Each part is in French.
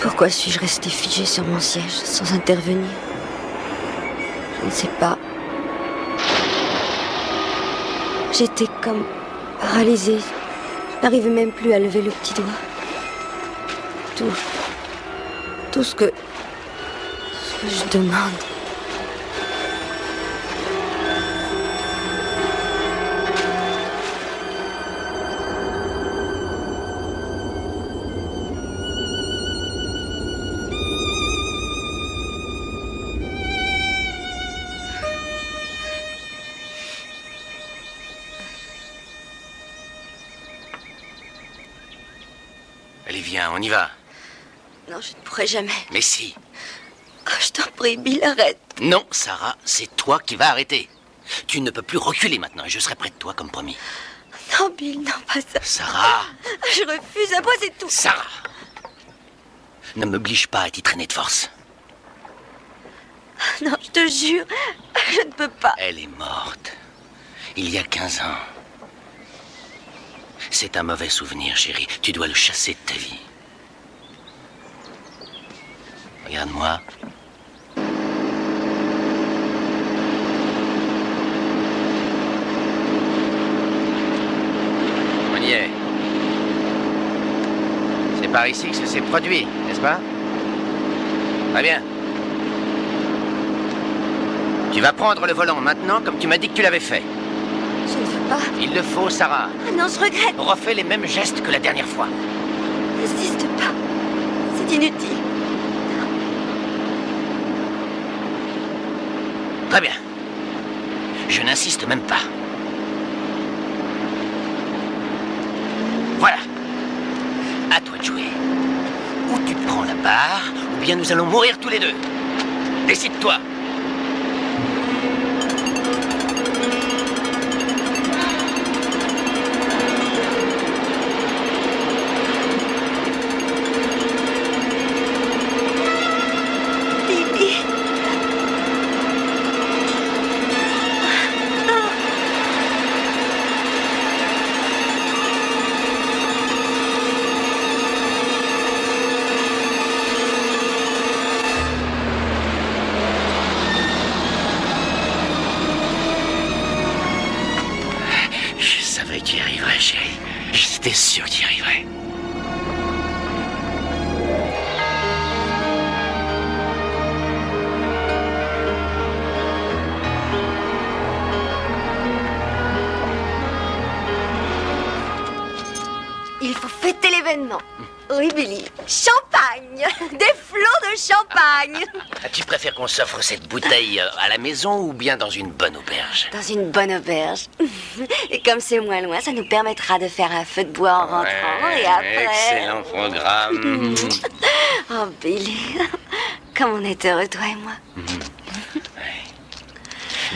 Pourquoi suis-je restée figée sur mon siège, sans intervenir? Je ne sais pas. J'étais comme paralysée. Je n'arrivais même plus à lever le petit doigt. Tout ce que je demande. Allez, viens, on y va. Non, je ne pourrai jamais. Mais si. Oh, je t'en prie, Bill, arrête. Non, Sarah, c'est toi qui vas arrêter. Tu ne peux plus reculer maintenant et je serai près de toi comme promis. Non, Bill, non, pas ça. Sarah! Je refuse, à moi c'est tout. Sarah! Ne m'oblige pas à t'y traîner de force. Non, je te jure, je ne peux pas. Elle est morte. Il y a 15 ans. C'est un mauvais souvenir, chérie. Tu dois le chasser de ta vie. Regarde-moi. On y est. C'est par ici que ça s'est produit, n'est-ce pas? Très bien. Tu vas prendre le volant maintenant, comme tu m'as dit que tu l'avais fait. Je ne veux pas. Il le faut, Sarah. Ah non, je regrette. Refais les mêmes gestes que la dernière fois. N'insiste pas. C'est inutile. Très bien. Je n'insiste même pas. Voilà. À toi de jouer. Ou tu prends la barre, ou bien nous allons mourir tous les deux. Décide-toi. J'étais sûr que tu y arriverais. Il faut fêter l'événement. Oui, Billy. Champagne. Des flots de champagne. Tu préfères qu'on s'offre cette bouteille à la maison ou bien dans une bonne auberge? Dans une bonne auberge. Et comme c'est moins loin, ça nous permettra de faire un feu de bois en rentrant. Et après... Excellent programme. Oh, Billy. Comme on est heureux, toi et moi.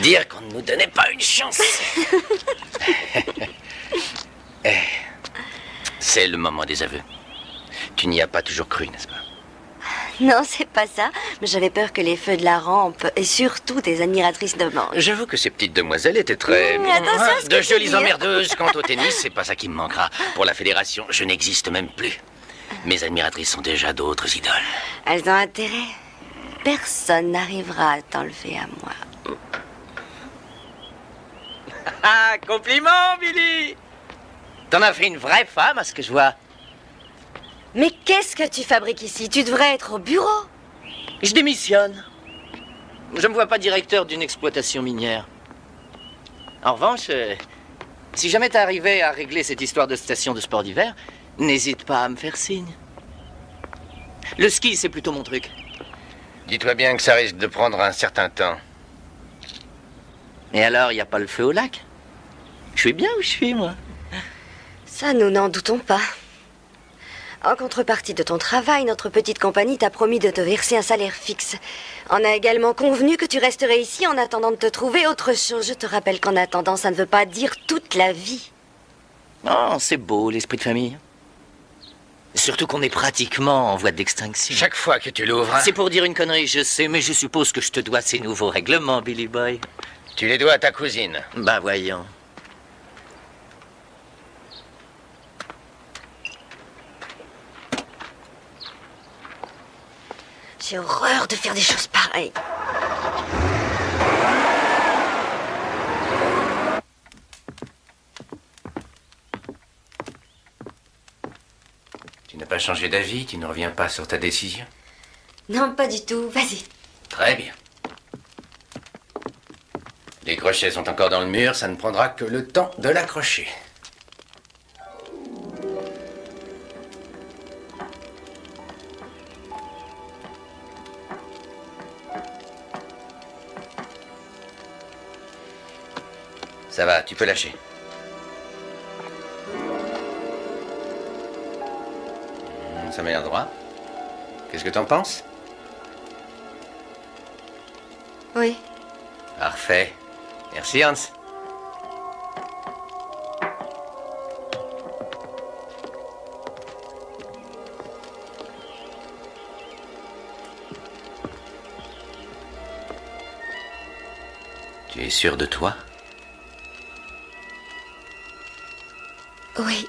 Dire qu'on ne nous donnait pas une chance. C'est le moment des aveux. Tu n'y as pas toujours cru, n'est-ce pas? Non, c'est pas ça. Mais j'avais peur que les feux de la rampe et surtout des admiratrices de manche. J'avoue que ces petites demoiselles étaient très... attention à ce de que tu jolies dis. emmerdeuses. Quant au tennis, c'est pas ça qui me manquera. Pour la fédération, je n'existe même plus. Mes admiratrices sont déjà d'autres idoles. Elles ont intérêt. Personne n'arrivera à t'enlever à moi. Ah, compliment, Billy! T'en as fait une vraie femme, à ce que je vois. Mais qu'est-ce que tu fabriques ici? Tu devrais être au bureau. Je démissionne. Je ne me vois pas directeur d'une exploitation minière. En revanche, si jamais t'es arrivé à régler cette histoire de station de sport d'hiver, n'hésite pas à me faire signe. Le ski, c'est plutôt mon truc. Dis-toi bien que ça risque de prendre un certain temps. Et alors, il n'y a pas le feu au lac? Je suis bien où je suis, moi. Ça, nous n'en doutons pas. En contrepartie de ton travail, notre petite compagnie t'a promis de te verser un salaire fixe. On a également convenu que tu resterais ici en attendant de te trouver autre chose. Je te rappelle qu'en attendant, ça ne veut pas dire toute la vie. Oh, c'est beau, l'esprit de famille. Surtout qu'on est pratiquement en voie d'extinction. Chaque fois que tu l'ouvres... C'est pour dire une connerie, je sais, mais je suppose que je te dois ces nouveaux règlements, Billy Boy. Tu les dois à ta cousine. Ben voyons. J'ai horreur de faire des choses pareilles. Tu n'as pas changé d'avis? Tu ne reviens pas sur ta décision? Non, pas du tout. Vas-y. Très bien. Les crochets sont encore dans le mur, ça ne prendra que le temps de l'accrocher. Ça va, tu peux lâcher. Ça m'a l'air droit. Qu'est-ce que t'en penses? Oui. Parfait. Merci, Hans. Tu es sûr de toi? Oui.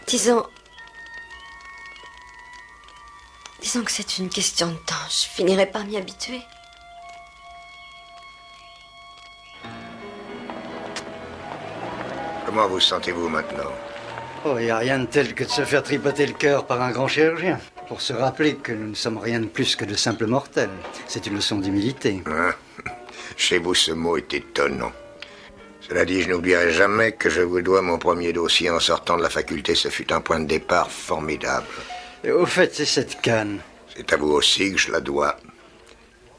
Disons que c'est une question de temps. Je finirai par m'y habituer. Comment vous sentez-vous maintenant? Oh, il n'y a rien de tel que de se faire tripoter le cœur par un grand chirurgien. Pour se rappeler que nous ne sommes rien de plus que de simples mortels. C'est une leçon d'humilité. Hein? Chez vous, ce mot est étonnant. Cela dit, je n'oublierai jamais que je vous dois mon premier dossier en sortant de la faculté. Ce fut un point de départ formidable. Et au fait, c'est cette canne. C'est à vous aussi que je la dois.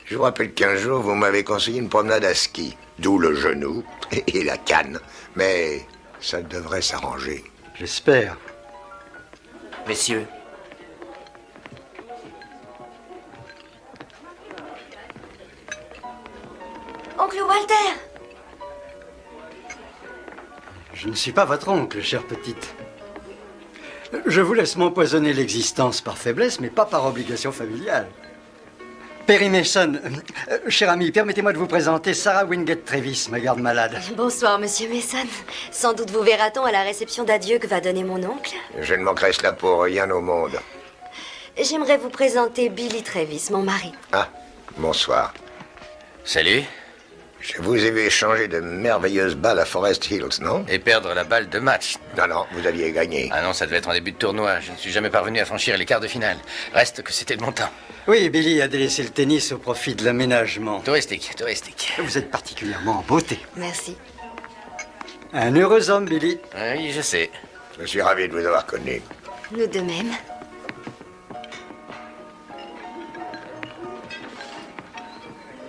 Je vous rappelle qu'un jour, vous m'avez conseillé une promenade à ski. D'où le genou et la canne. Mais ça devrait s'arranger. J'espère. Messieurs, Oncle Walter! Je ne suis pas votre oncle, chère petite. Je vous laisse m'empoisonner l'existence par faiblesse, mais pas par obligation familiale. Perry Mason, cher ami, permettez-moi de vous présenter Sarah Wingate Travis, ma garde malade. Bonsoir, monsieur Mason. Sans doute vous verra-t-on à la réception d'adieu que va donner mon oncle. Je ne manquerai cela pour rien au monde. J'aimerais vous présenter Billy Travis, mon mari. Ah, bonsoir. Salut. Je vous ai vu échanger de merveilleuses balles à Forest Hills, non? Et perdre la balle de match. Non, vous aviez gagné. Ah non, ça devait être en début de tournoi. Je ne suis jamais parvenu à franchir les quarts de finale. Reste que c'était de mon temps. Oui, Billy a délaissé le tennis au profit de l'aménagement. Touristique. Vous êtes particulièrement en beauté. Merci. Un heureux homme, Billy. Oui, je sais. Je suis ravi de vous avoir connu. Nous de même.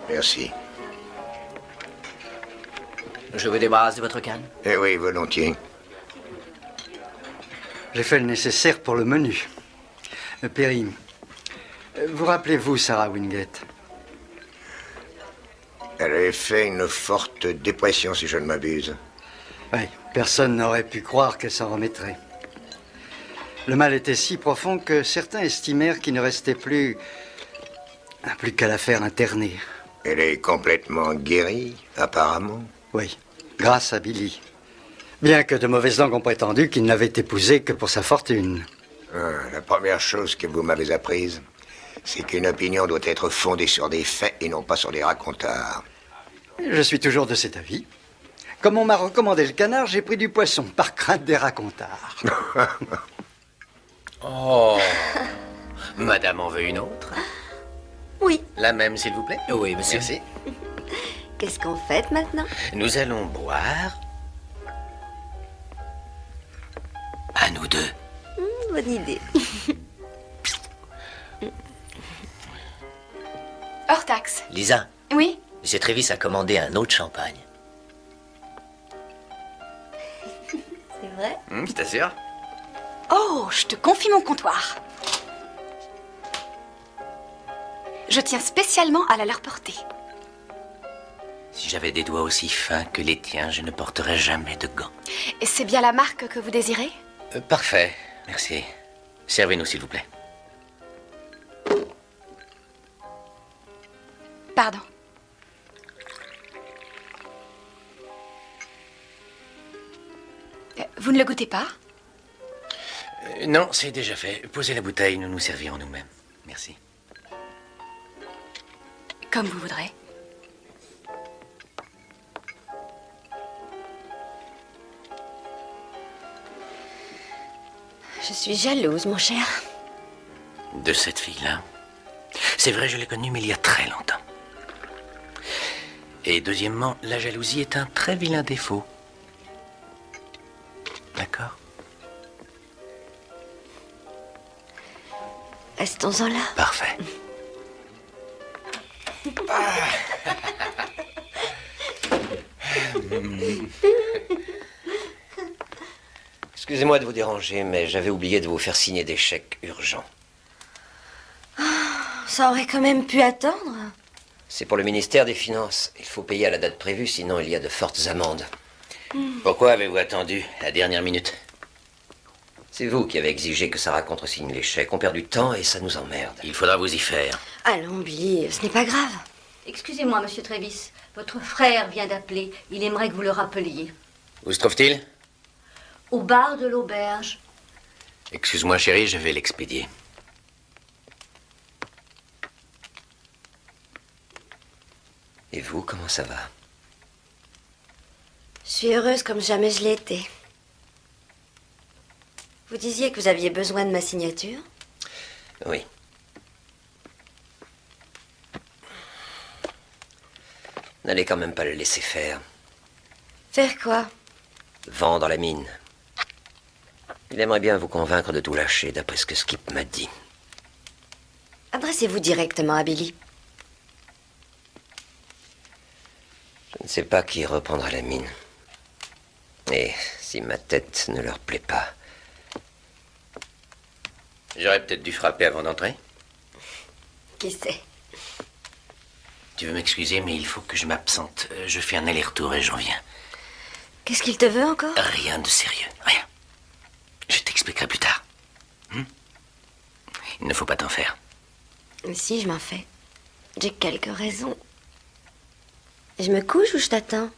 Merci. je vous débarrasse de votre canne. Eh oui, volontiers. J'ai fait le nécessaire pour le menu. Perry, vous rappelez-vous Sarah Wingate? Elle avait fait une forte dépression, si je ne m'abuse. Oui, personne n'aurait pu croire qu'elle s'en remettrait. Le mal était si profond que certains estimèrent qu'il ne restait plus qu'à la faire interner. Elle est complètement guérie, apparemment. Oui, grâce à Billy. Bien que de mauvaises langues ont prétendu qu'il n'avait épousé que pour sa fortune. La première chose que vous m'avez apprise, c'est qu'une opinion doit être fondée sur des faits et non pas sur des racontars. Je suis toujours de cet avis. Comme on m'a recommandé le canard, j'ai pris du poisson, par crainte des racontars. Oh. Madame en veut une autre? Oui. La même, s'il vous plaît? Oui, monsieur. Merci. Qu'est-ce qu'on fait maintenant? Nous allons boire à nous deux. Bonne idée. Hors taxe. Lisa, Oui? M. Trévis a commandé un autre champagne. C'est vrai? Je t'assure. Oh, je te confie mon comptoir. Je tiens spécialement à la leur porter. Si j'avais des doigts aussi fins que les tiens, je ne porterais jamais de gants. Et c'est bien la marque que vous désirez? Parfait, merci. Servez-nous, s'il vous plaît. Pardon. Vous ne le goûtez pas? Non, c'est déjà fait. Posez la bouteille, nous nous servirons nous-mêmes. Merci. Comme vous voudrez. Je suis jalouse, mon cher. De cette fille-là? C'est vrai, je l'ai connue, mais il y a très longtemps. Et deuxièmement, la jalousie est un très vilain défaut. D'accord? Restons-en là. Parfait. Excusez-moi de vous déranger, mais j'avais oublié de vous faire signer des chèques urgents. Ça aurait quand même pu attendre. C'est pour le ministère des Finances. Il faut payer à la date prévue, sinon il y a de fortes amendes. Pourquoi avez-vous attendu la dernière minute? C'est vous qui avez exigé que Sarah contresigne les chèques. On perd du temps et ça nous emmerde. Il faudra vous y faire. Allons, Billy, ce n'est pas grave. Excusez-moi, monsieur Trévis. Votre frère vient d'appeler. Il aimerait que vous le rappeliez. Où se trouve-t-il? Au bar de l'auberge. Excuse-moi, chérie, je vais l'expédier. Et vous, comment ça va? Je suis heureuse comme jamais je l'ai été. Vous disiez que vous aviez besoin de ma signature? Oui. N'allez quand même pas le laisser faire. Faire quoi? Vendre la mine. Il aimerait bien vous convaincre de tout lâcher, d'après ce que Skip m'a dit. Adressez-vous directement à Billy. Je ne sais pas qui reprendra la mine. Et si ma tête ne leur plaît pas... J'aurais peut-être dû frapper avant d'entrer. Qui sait? Tu veux m'excuser, mais il faut que je m'absente. Je fais un aller-retour et j'en viens. Qu'est-ce qu'il te veut encore? Rien de sérieux, rien. Je t'expliquerai plus tard. Il ne faut pas t'en faire. Si, je m'en fais. J'ai quelques raisons. Je me couche ou je t'attends?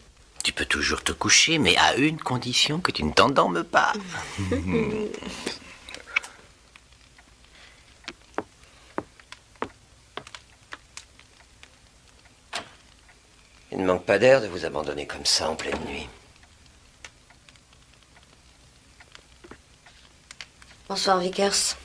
Tu peux toujours te coucher, mais à une condition, que tu ne t'endormes pas. Il ne manque pas d'air de vous abandonner comme ça en pleine nuit. Bonsoir, Vickers.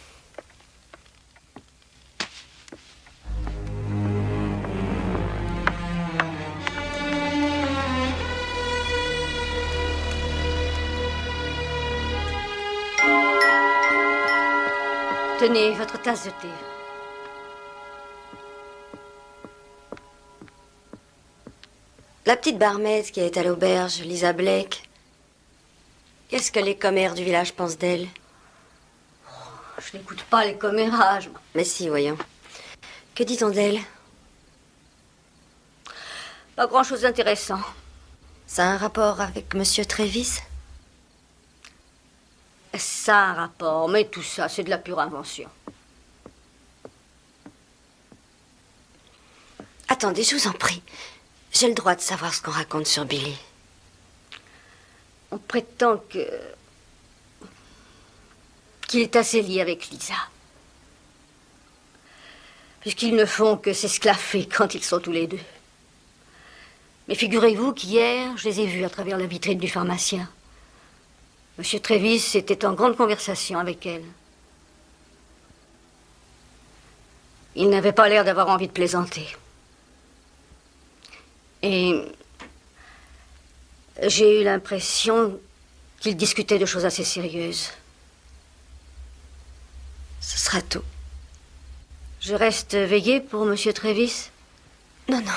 Tenez votre tasse de thé. La petite barmaid qui est à l'auberge, Lisa Blake. Qu'est-ce que les commères du village pensent d'elle? Je n'écoute pas les commérages. Mais si, voyons. Que dit-on d'elle? Pas grand-chose d'intéressant. Ça a un rapport avec Monsieur Trévis? Ça a un rapport, mais tout ça, c'est de la pure invention. Attendez, je vous en prie. J'ai le droit de savoir ce qu'on raconte sur Billy. On prétend qu'il est assez lié avec Lisa. Puisqu'ils ne font que s'esclaffer quand ils sont tous les deux. Mais figurez-vous qu'hier, je les ai vus à travers la vitrine du pharmacien. Monsieur Trévis était en grande conversation avec elle. Il n'avait pas l'air d'avoir envie de plaisanter. Et j'ai eu l'impression qu'ils discutaient de choses assez sérieuses. Ce sera tout. Je reste veillée pour Monsieur Trévis? Non, non.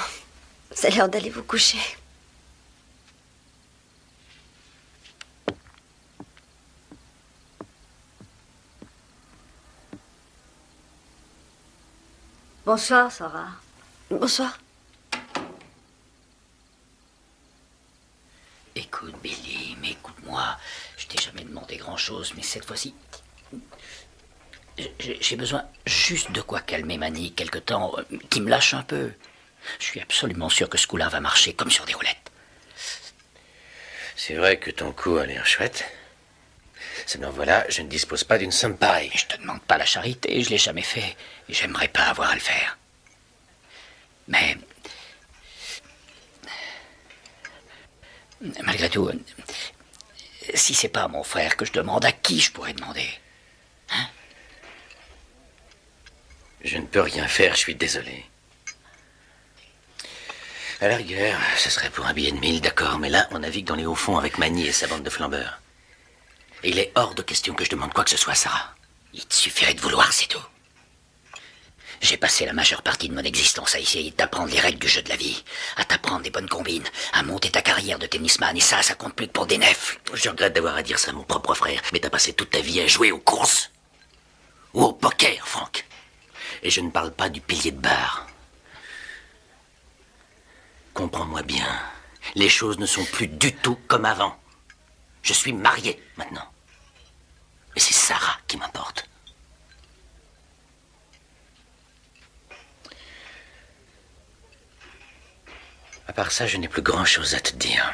C'est l'heure d'aller vous coucher. Bonsoir, Sarah. Bonsoir. Écoute, Billy, mais écoute-moi. Je t'ai jamais demandé grand-chose, mais cette fois-ci... J'ai besoin juste de quoi calmer Manny quelque temps, qui me lâche un peu. Je suis absolument sûr que ce coup-là va marcher comme sur des roulettes. C'est vrai que ton coup a l'air chouette. Seulement voilà, je ne dispose pas d'une somme pareille. Je te demande pas la charité, je l'ai jamais fait. Et j'aimerais pas avoir à le faire. Mais... malgré tout, si c'est pas à mon frère que je demande, à qui je pourrais demander? Hein? Je ne peux rien faire, je suis désolé. À la rigueur, ce serait pour un billet de 1000, d'accord, mais là, on navigue dans les hauts fonds avec Magny et sa bande de flambeurs. Et il est hors de question que je demande quoi que ce soit à Sarah. Il te suffirait de vouloir, c'est tout. J'ai passé la majeure partie de mon existence à essayer de t'apprendre les règles du jeu de la vie, à t'apprendre des bonnes combines, à monter ta carrière de tennisman, et ça compte plus que pour des nefs. Je regrette d'avoir à dire ça à mon propre frère, mais t'as passé toute ta vie à jouer aux courses. Ou au poker, Franck. Et je ne parle pas du pilier de bar. Comprends-moi bien, les choses ne sont plus du tout comme avant. Je suis marié maintenant. Et c'est Sarah qui m'importe. À part ça, je n'ai plus grand-chose à te dire.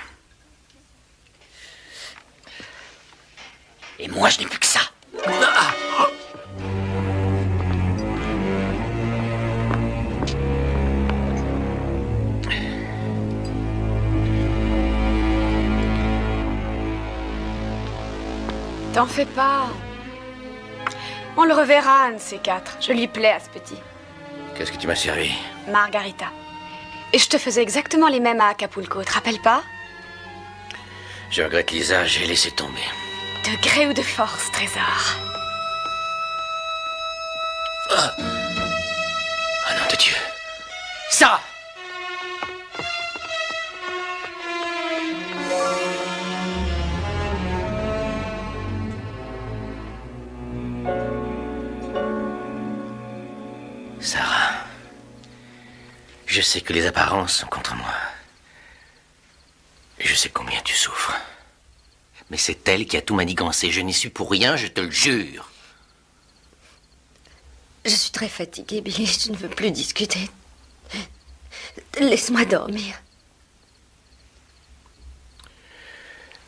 Et moi, je n'ai plus que ça. Ah! T'en fais pas. On le reverra, un de ces quatre. Je lui plais à ce petit. Qu'est-ce que tu m'as servi? Margarita. Et je te faisais exactement les mêmes à Acapulco, te rappelles pas? Je regrette, Lisa, j'ai laissé tomber. De gré ou de force, Trésor. Ah! Oh nom de Dieu! Sarah! Sarah, je sais que les apparences sont contre moi. Et je sais combien tu souffres. Mais c'est elle qui a tout manigancé. Je n'y suis pour rien, je te le jure. Je suis très fatiguée, Billy. Je ne veux plus discuter. Laisse-moi dormir.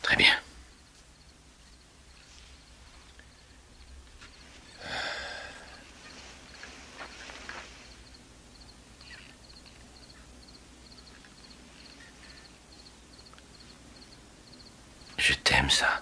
Très bien. Je t'aime, ça.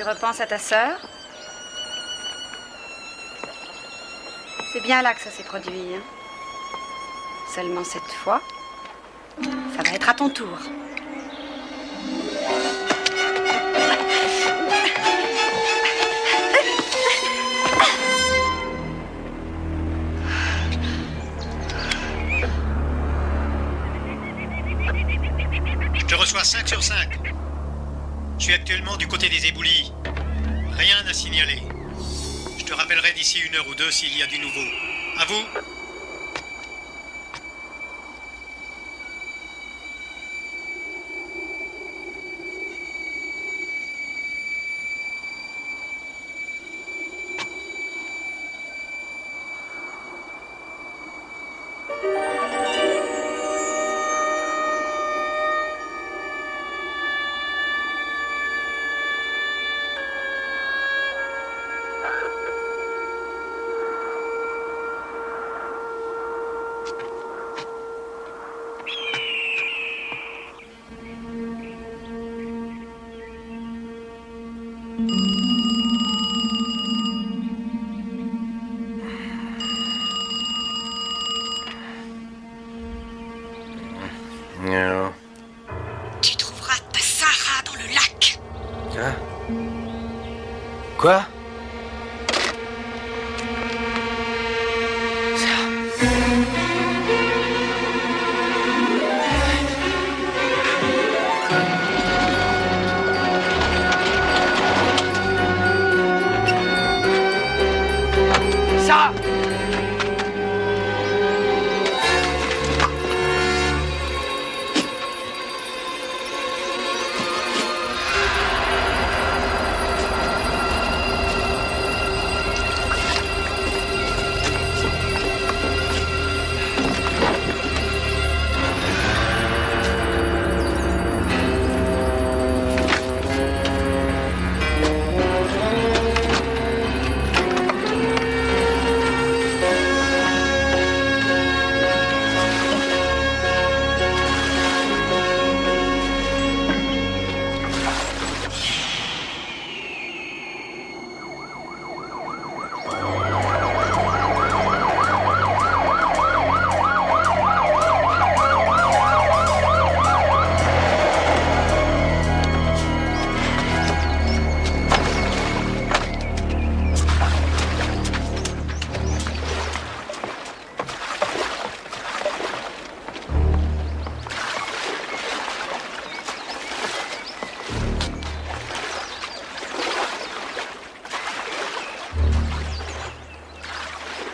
Repense à ta sœur. C'est bien là que ça s'est produit. Hein. Seulement cette fois, ça va être à ton tour. Je reçois 5 sur 5. Je suis actuellement du côté des éboulis. Rien à signaler. Je te rappellerai d'ici 1 heure ou 2 s'il y a du nouveau. À vous. Tu trouveras ta Sarah dans le lac. Hein? Quoi? Ça!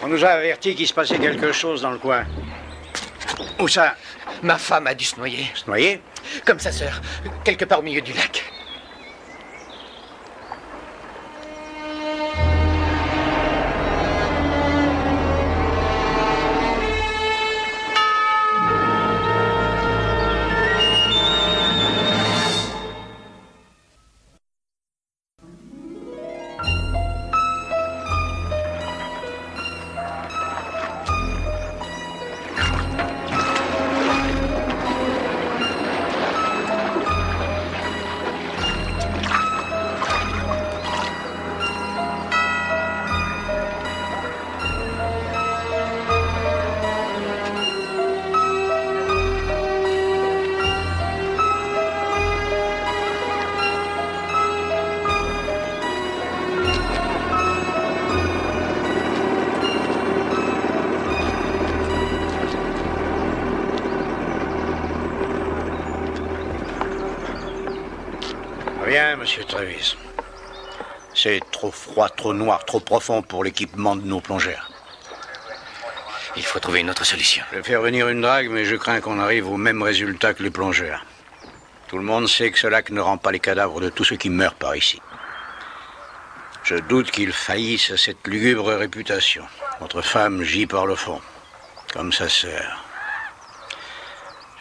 On nous a averti qu'il se passait quelque chose dans le coin. Où ça? Ma femme a dû se noyer. Se noyer? Comme sa sœur, quelque part au milieu du lac. Rien, monsieur Travis. C'est trop froid, trop noir, trop profond pour l'équipement de nos plongeurs. Il faut trouver une autre solution. Je vais faire venir une drague, mais je crains qu'on arrive au même résultat que les plongeurs. Tout le monde sait que ce lac ne rend pas les cadavres de tous ceux qui meurent par ici. Je doute qu'ils faillissent à cette lugubre réputation. Votre femme gît par le fond, comme sa sœur.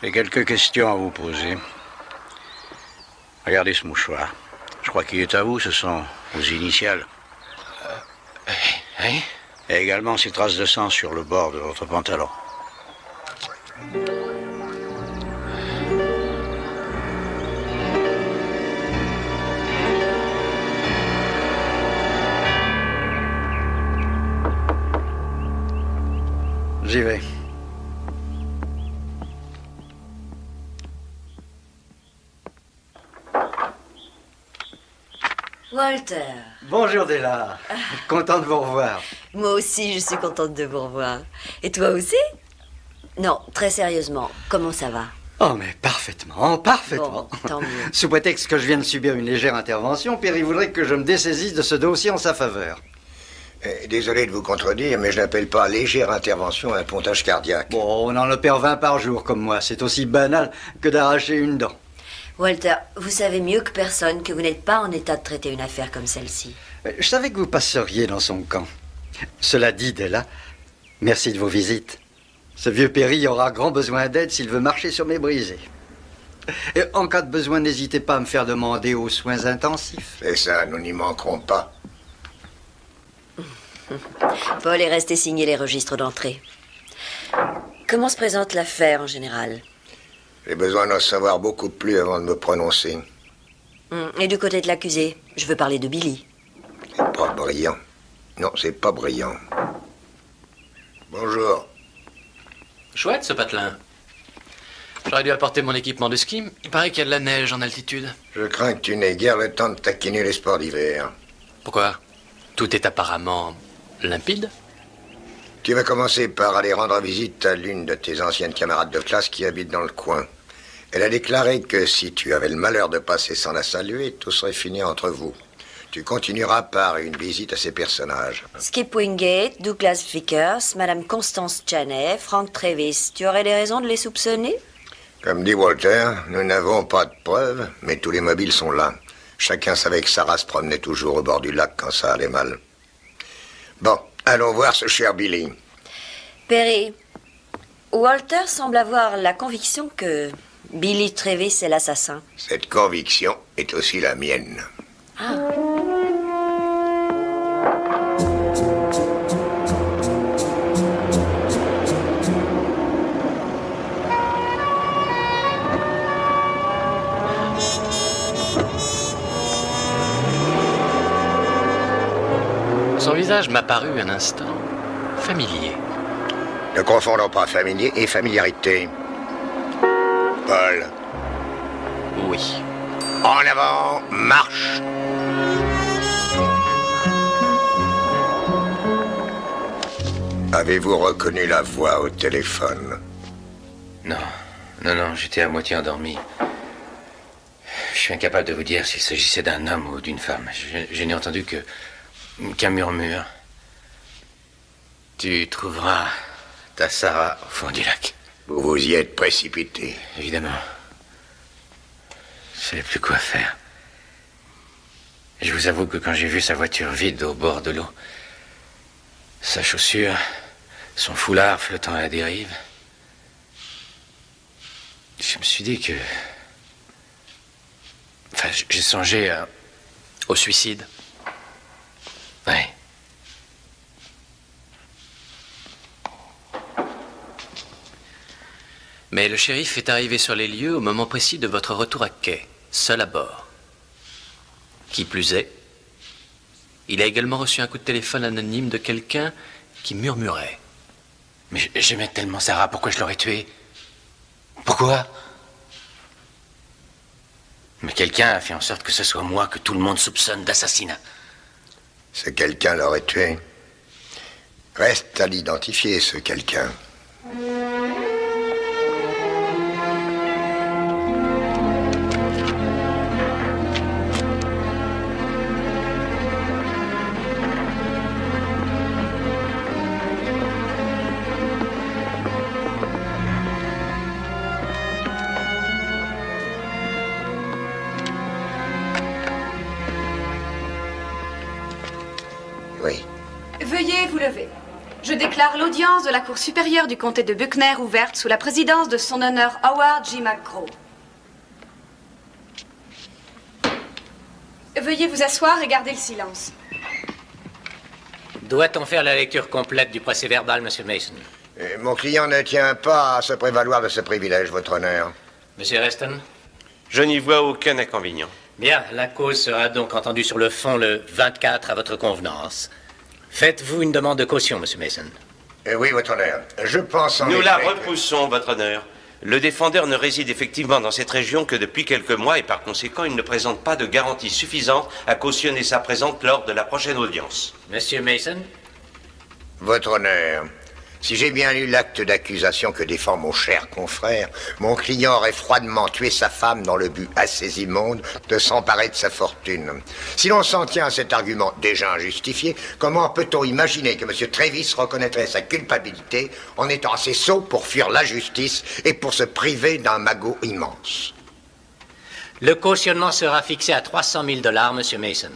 J'ai quelques questions à vous poser. Regardez ce mouchoir. Je crois qu'il est à vous, ce sont vos initiales. Oui. Et également ces traces de sang sur le bord de votre pantalon. J'y vais. Walter. Bonjour Della. Content de vous revoir. Moi aussi, je suis contente de vous revoir. Et toi aussi? Non, très sérieusement, comment ça va? Oh, mais parfaitement, parfaitement. Bon, tant mieux. Sous prétexte que je viens de subir une légère intervention, Perry voudrait que je me dessaisisse de ce dossier en sa faveur. Désolé de vous contredire, mais je n'appelle pas légère intervention un pontage cardiaque. Bon, on en opère 20 par jour comme moi. C'est aussi banal que d'arracher une dent. Walter, vous savez mieux que personne que vous n'êtes pas en état de traiter une affaire comme celle-ci. Je savais que vous passeriez dans son camp. Cela dit, Della, merci de vos visites. Ce vieux Perry aura grand besoin d'aide s'il veut marcher sur mes brisées. Et en cas de besoin, n'hésitez pas à me faire demander aux soins intensifs. C'est ça, nous n'y manquerons pas. Paul est resté signer les registres d'entrée. Comment se présente l'affaire en général? J'ai besoin d'en savoir beaucoup plus avant de me prononcer. Et du côté de l'accusé, je veux parler de Billy. C'est pas brillant. Non, c'est pas brillant. Bonjour. Chouette ce patelin. J'aurais dû apporter mon équipement de ski. Il paraît qu'il y a de la neige en altitude. Je crains que tu n'aies guère le temps de taquiner les sports d'hiver. Pourquoi? Tout est apparemment limpide. Tu vas commencer par aller rendre visite à l'une de tes anciennes camarades de classe qui habite dans le coin. Elle a déclaré que si tu avais le malheur de passer sans la saluer, tout serait fini entre vous. Tu continueras par une visite à ces personnages. Skip Wingate, Douglas Vickers, Madame Constance Chaney, Frank Travis. Tu aurais des raisons de les soupçonner? Comme dit Walter, nous n'avons pas de preuves, mais tous les mobiles sont là. Chacun savait que Sarah se promenait toujours au bord du lac quand ça allait mal. Bon, allons voir ce cher Billy. Perry, Walter semble avoir la conviction que Billy Travis est l'assassin. Cette conviction est aussi la mienne. Ah. Son visage m'a paru un instant familier. Ne confondons pas familier et familiarité. Paul. Oui. En avant, marche. Avez-vous reconnu la voix au téléphone? Non, j'étais à moitié endormi. Je suis incapable de vous dire s'il s'agissait d'un homme ou d'une femme. Je n'ai entendu qu'un murmure. Tu trouveras ta Sarah au fond du lac. Vous vous y êtes précipité. Évidemment. Je ne savais plus quoi faire. Je vous avoue que quand j'ai vu sa voiture vide au bord de l'eau, sa chaussure, son foulard flottant à la dérive, je me suis dit que... Enfin, j'ai songé au suicide. Oui. Mais le shérif est arrivé sur les lieux au moment précis de votre retour à quai, seul à bord. Qui plus est, il a également reçu un coup de téléphone anonyme de quelqu'un qui murmurait. Mais j'aimais tellement Sarah, pourquoi je l'aurais tuée? Pourquoi? Mais quelqu'un a fait en sorte que ce soit moi que tout le monde soupçonne d'assassinat. Ce quelqu'un l'aurait tué. Reste à l'identifier, ce quelqu'un. Oui. Veuillez vous lever. Je déclare l'audience de la Cour supérieure du comté de Buckner ouverte sous la présidence de son honneur Howard G. McGraw. Veuillez vous asseoir et garder le silence. Doit-on faire la lecture complète du procès-verbal, Monsieur Mason? Mon client ne tient pas à se prévaloir de ce privilège, votre honneur. Monsieur Reston? Je n'y vois aucun inconvénient. Bien, la cause sera donc entendue sur le fond le 24 à votre convenance. Faites-vous une demande de caution, Monsieur Mason? Oui, votre honneur. Je pense en Nous effet la que- repoussons, votre honneur. Le défendeur ne réside effectivement dans cette région que depuis quelques mois et par conséquent, il ne présente pas de garantie suffisante à cautionner sa présence lors de la prochaine audience. Monsieur Mason? Votre honneur, Si j'ai bien lu l'acte d'accusation que défend mon cher confrère, mon client aurait froidement tué sa femme dans le but assez immonde de s'emparer de sa fortune. Si l'on s'en tient à cet argument déjà injustifié, comment peut-on imaginer que M. Travis reconnaîtrait sa culpabilité en étant assez sot pour fuir la justice et pour se priver d'un magot immense? Le cautionnement sera fixé à 300 000 $, Monsieur Mason.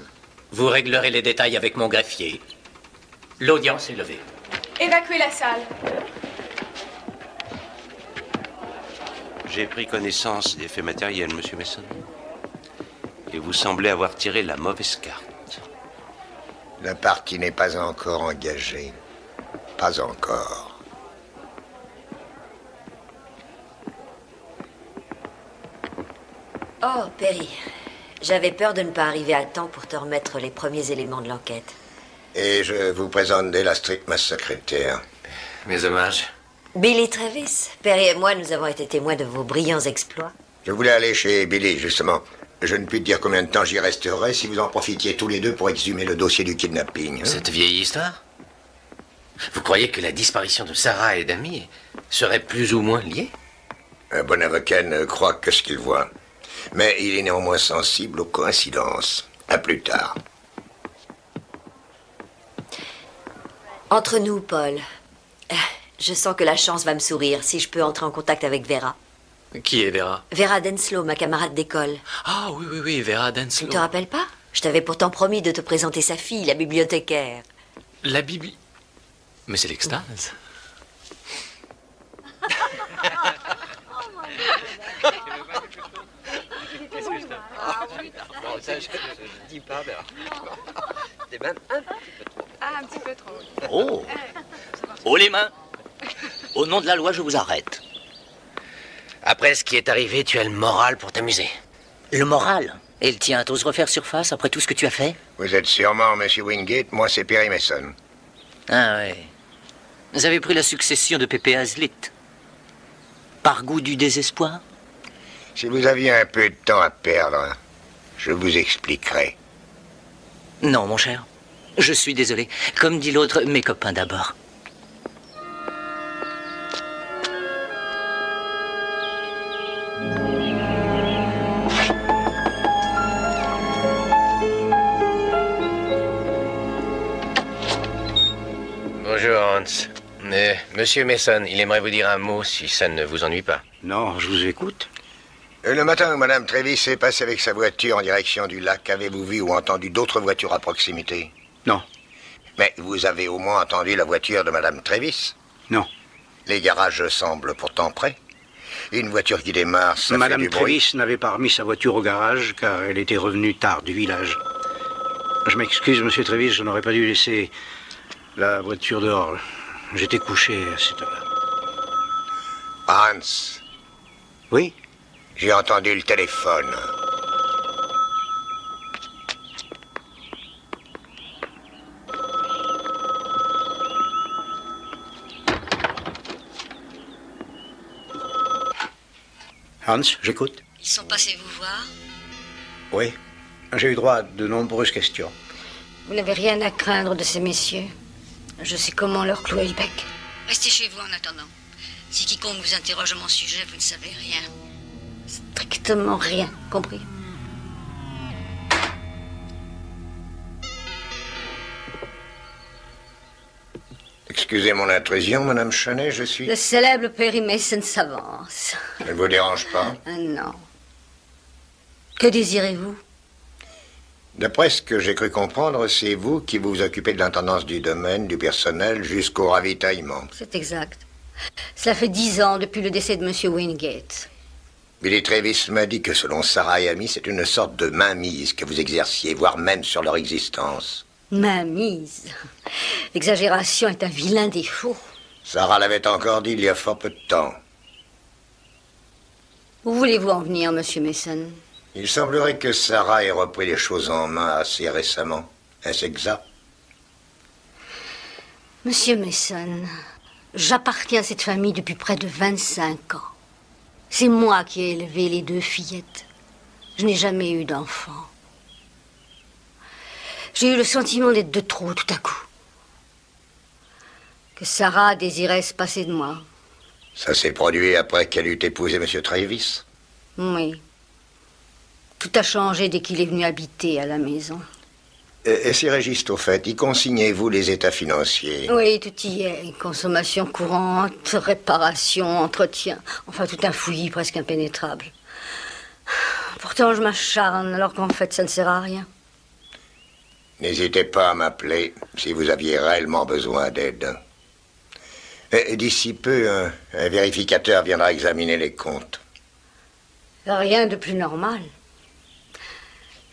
Vous réglerez les détails avec mon greffier. L'audience est levée. Évacuez la salle. J'ai pris connaissance des faits matériels, Monsieur Mason. Et vous semblez avoir tiré la mauvaise carte. La partie n'est pas encore engagée. Pas encore. Oh, Perry. J'avais peur de ne pas arriver à temps pour te remettre les premiers éléments de l'enquête. Et je vous présente Della Street, ma secrétaire. Mes hommages. Billy Travis, Perry et moi, nous avons été témoins de vos brillants exploits. Je voulais aller chez Billy, justement. Je ne puis te dire combien de temps j'y resterai si vous en profitiez tous les deux pour exhumer le dossier du kidnapping. Hein? Cette vieille histoire? Vous croyez que la disparition de Sarah et d'Amy serait plus ou moins liée? Un bon avocat ne croit que ce qu'il voit. Mais il est néanmoins sensible aux coïncidences. À plus tard. Entre nous, Paul, je sens que la chance va me sourire si je peux entrer en contact avec Vera. Qui est Vera? Vera Denslow, ma camarade d'école. Ah oui, Vera Denslow. Tu te rappelles pas? Je t'avais pourtant promis de te présenter sa fille, la bibliothécaire. La Bible... Mais c'est l'extase. Bon, ça, je dis pas, Vera. C'est même un petit peu trop. Ah, un petit peu trop. Oh! Haut les mains! Au nom de la loi, je vous arrête. Après ce qui est arrivé, tu as le moral pour t'amuser. Le moral? Et le tien, t'oses refaire surface après tout ce que tu as fait? Vous êtes sûrement M. Wingate, moi c'est Perry Mason. Ah ouais. Vous avez pris la succession de Pépé Hazlitt. Par goût du désespoir? Si vous aviez un peu de temps à perdre, je vous expliquerai. Non, mon cher. Je suis désolé. Comme dit l'autre, mes copains d'abord. Bonjour, Hans. Monsieur Mason, il aimerait vous dire un mot si ça ne vous ennuie pas. Non, je vous écoute. Le matin où Mme Travis est passée avec sa voiture en direction du lac, avez-vous vu ou entendu d'autres voitures à proximité? Non. Mais vous avez au moins entendu la voiture de Mme Travis? Non. Les garages semblent pourtant prêts. Une voiture qui démarre, ça Madame fait du bruit. Travis n'avait pas remis sa voiture au garage car elle était revenue tard du village. Je m'excuse, Monsieur Travis, je n'aurais pas dû laisser la voiture dehors. J'étais couché à cette heure. Hans. Oui? J'ai entendu le téléphone. Hans, j'écoute. Ils sont passés vous voir? Oui. J'ai eu droit à de nombreuses questions. Vous n'avez rien à craindre de ces messieurs. Je sais comment leur clouer le bec. Restez chez vous en attendant. Si quiconque vous interroge à mon sujet, vous ne savez rien. Strictement rien, compris? Excusez mon intrusion, Madame Chenet, je suis... Le célèbre Perry Mason s'avance. Ça ne vous dérange pas? Ah non. Que désirez-vous? D'après ce que j'ai cru comprendre, c'est vous qui vous occupez de l'intendance du domaine, du personnel, jusqu'au ravitaillement. C'est exact. Cela fait 10 ans depuis le décès de M. Wingate. Billy Travis m'a dit que selon Sarah et Amy, c'est une sorte de mainmise que vous exerciez, voire même sur leur existence. Mainmise. L'exagération est un vilain défaut. Sarah l'avait encore dit il y a fort peu de temps. Où voulez-vous en venir, Monsieur Mason? Il semblerait que Sarah ait repris les choses en main assez récemment. Est-ce exact? Monsieur Mason, j'appartiens à cette famille depuis près de 25 ans. C'est moi qui ai élevé les 2 fillettes. Je n'ai jamais eu d'enfant. J'ai eu le sentiment d'être de trop tout à coup. que Sarah désirait se passer de moi. Ça s'est produit après qu'elle eut épousé M. Travis? Oui. Tout a changé dès qu'il est venu habiter à la maison. Et si Régiste, au fait, y consignez-vous les états financiers? Oui, tout y est. Consommation courante, réparation, entretien. Enfin, tout un fouillis presque impénétrable. Pourtant, je m'acharne, alors qu'en fait, ça ne sert à rien. N'hésitez pas à m'appeler si vous aviez réellement besoin d'aide. Et d'ici peu, un vérificateur viendra examiner les comptes. Rien de plus normal.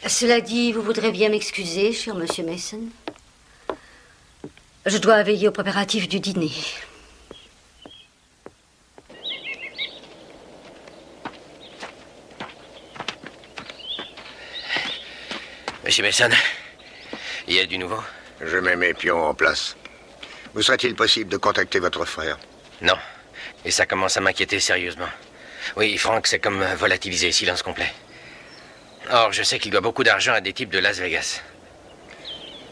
Cela dit, vous voudrez bien m'excuser, cher Monsieur Mason. Je dois veiller aux préparatifs du dîner. Monsieur Mason, il y a du nouveau? Je mets mes pions en place. Vous serait-il possible de contacter votre frère? Non. Et ça commence à m'inquiéter sérieusement. Oui, Frank, c'est comme volatilisé, silence complet. Or, je sais qu'il doit beaucoup d'argent à des types de Las Vegas.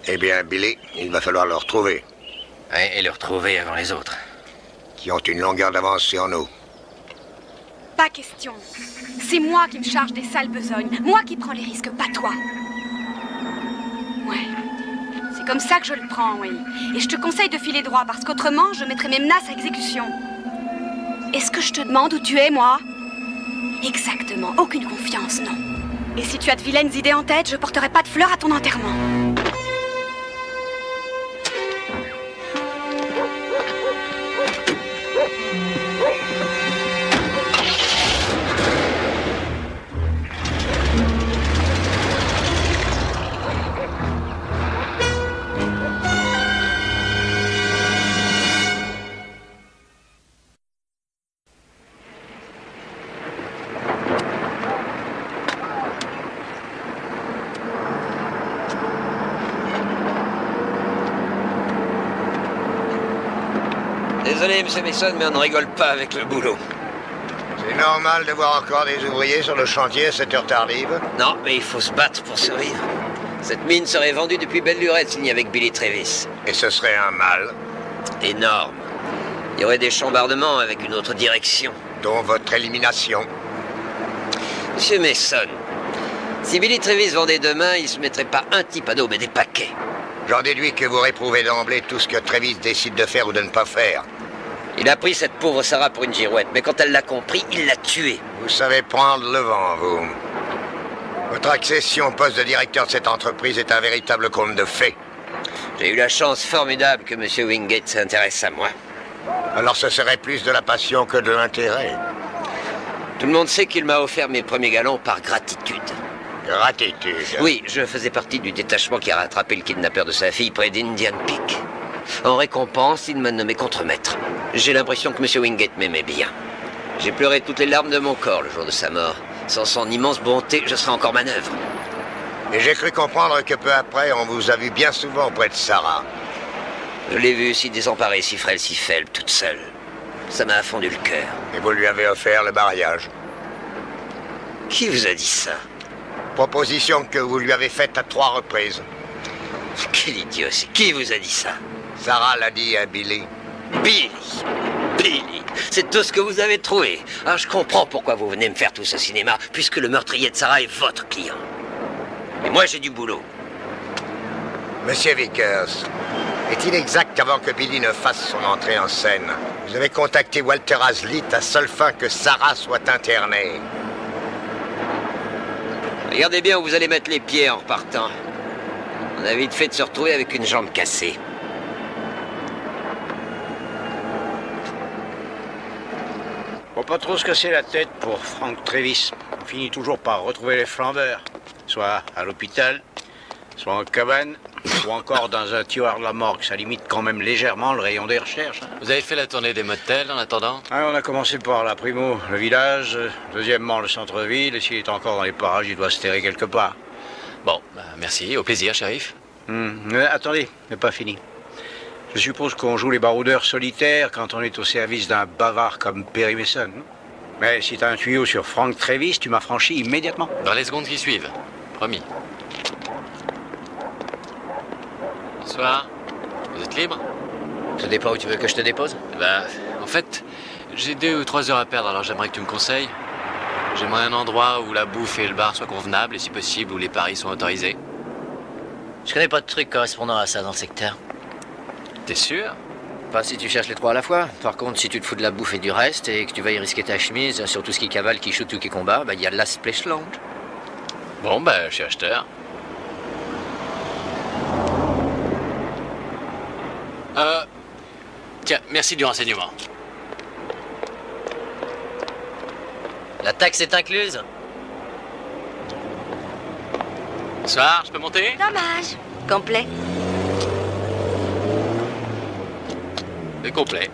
Eh bien, Billy, il va falloir le retrouver. Ouais, et le retrouver avant les autres. Qui ont une longueur d'avance sur nous. Pas question. C'est moi qui me charge des sales besognes. Moi qui prends les risques, pas toi. Ouais. C'est comme ça que je le prends, oui. Et je te conseille de filer droit, parce qu'autrement, je mettrai mes menaces à exécution. Est-ce que je te demande où tu es, moi? Exactement. Aucune confiance, non. Et si tu as de vilaines idées en tête, je porterai pas de fleurs à ton enterrement. Désolé, monsieur Mason, mais on ne rigole pas avec le boulot. C'est normal de voir encore des ouvriers sur le chantier à cette heure tardive? Non, mais il faut se battre pour survivre. Cette mine serait vendue depuis belle lurette signée avec Billy Travis. Et ce serait un mal? Énorme. Il y aurait des chambardements avec une autre direction. Dont votre élimination. Monsieur Mason, si Billy Travis vendait demain, il se mettrait pas un type à dos, mais des paquets. J'en déduis que vous réprouvez d'emblée tout ce que Travis décide de faire ou de ne pas faire. Il a pris cette pauvre Sarah pour une girouette, mais quand elle l'a compris, il l'a tuée. Vous savez prendre le vent, vous. Votre accession au poste de directeur de cette entreprise est un véritable conte de fées. J'ai eu la chance formidable que M. Wingate s'intéresse à moi. Alors ce serait plus de la passion que de l'intérêt. Tout le monde sait qu'il m'a offert mes premiers galons par gratitude. Gratitude? Oui, je faisais partie du détachement qui a rattrapé le kidnappeur de sa fille près d'Indian Peak. En récompense, il m'a nommé contremaître. J'ai l'impression que M. Wingate m'aimait bien. J'ai pleuré toutes les larmes de mon corps le jour de sa mort. Sans son immense bonté, je serais encore manœuvre. Et j'ai cru comprendre que peu après, on vous a vu bien souvent auprès de Sarah. Je l'ai vue si désemparée, si frêle, si faible, toute seule. Ça m'a affondu le cœur. Et vous lui avez offert le mariage? Qui vous a dit ça? Proposition que vous lui avez faite à 3 reprises. Quel idiot, c'est qui vous a dit ça? Sarah l'a dit à Billy. Billy! Billy! C'est tout ce que vous avez trouvé. Ah, je comprends pourquoi vous venez me faire tout ce cinéma, puisque le meurtrier de Sarah est votre client. Et moi, j'ai du boulot. Monsieur Vickers, est-il exact qu'avant que Billy ne fasse son entrée en scène, vous avez contacté Walter Hazlitt à seule fin que Sarah soit internée? Regardez bien où vous allez mettre les pieds en repartant. On a vite fait de se retrouver avec une jambe cassée. Faut pas trop se casser la tête pour Frank Travis. On finit toujours par retrouver les flambeurs. Soit à l'hôpital, soit en cabane, ou encore dans un tiroir de la morgue. Ça limite quand même légèrement le rayon des recherches. Vous avez fait la tournée des motels en attendant? On a commencé par la primo, le village. Deuxièmement, le centre-ville. Et s'il est encore dans les parages, il doit se terrer quelque part. Bon, merci. Au plaisir, shérif. Attendez, n'est pas fini. Je suppose qu'on joue les baroudeurs solitaires quand on est au service d'un bavard comme Perry Mason. Mais si t'as un tuyau sur Frank Travis, tu m'as franchi immédiatement. Dans les secondes qui suivent. Promis. Bonsoir. Vous êtes libre? Ça dépend où tu veux que je te dépose? Bah, en fait, j'ai 2 ou 3 heures à perdre, alors j'aimerais que tu me conseilles. J'aimerais un endroit où la bouffe et le bar soient convenables et si possible où les paris sont autorisés. Je connais pas de trucs correspondant à ça dans le secteur. T'es sûr? Pas si tu cherches les 3 à la fois. Par contre, si tu te fous de la bouffe et du reste et que tu vas y risquer ta chemise sur tout ce qui cavale, qui shoot ou qui combat, bah il y a la Splash Lounge. Bon, bah, je suis acheteur. Tiens, merci du renseignement. La taxe est incluse? Bonsoir, je peux monter? Dommage. Complet. C'est complet.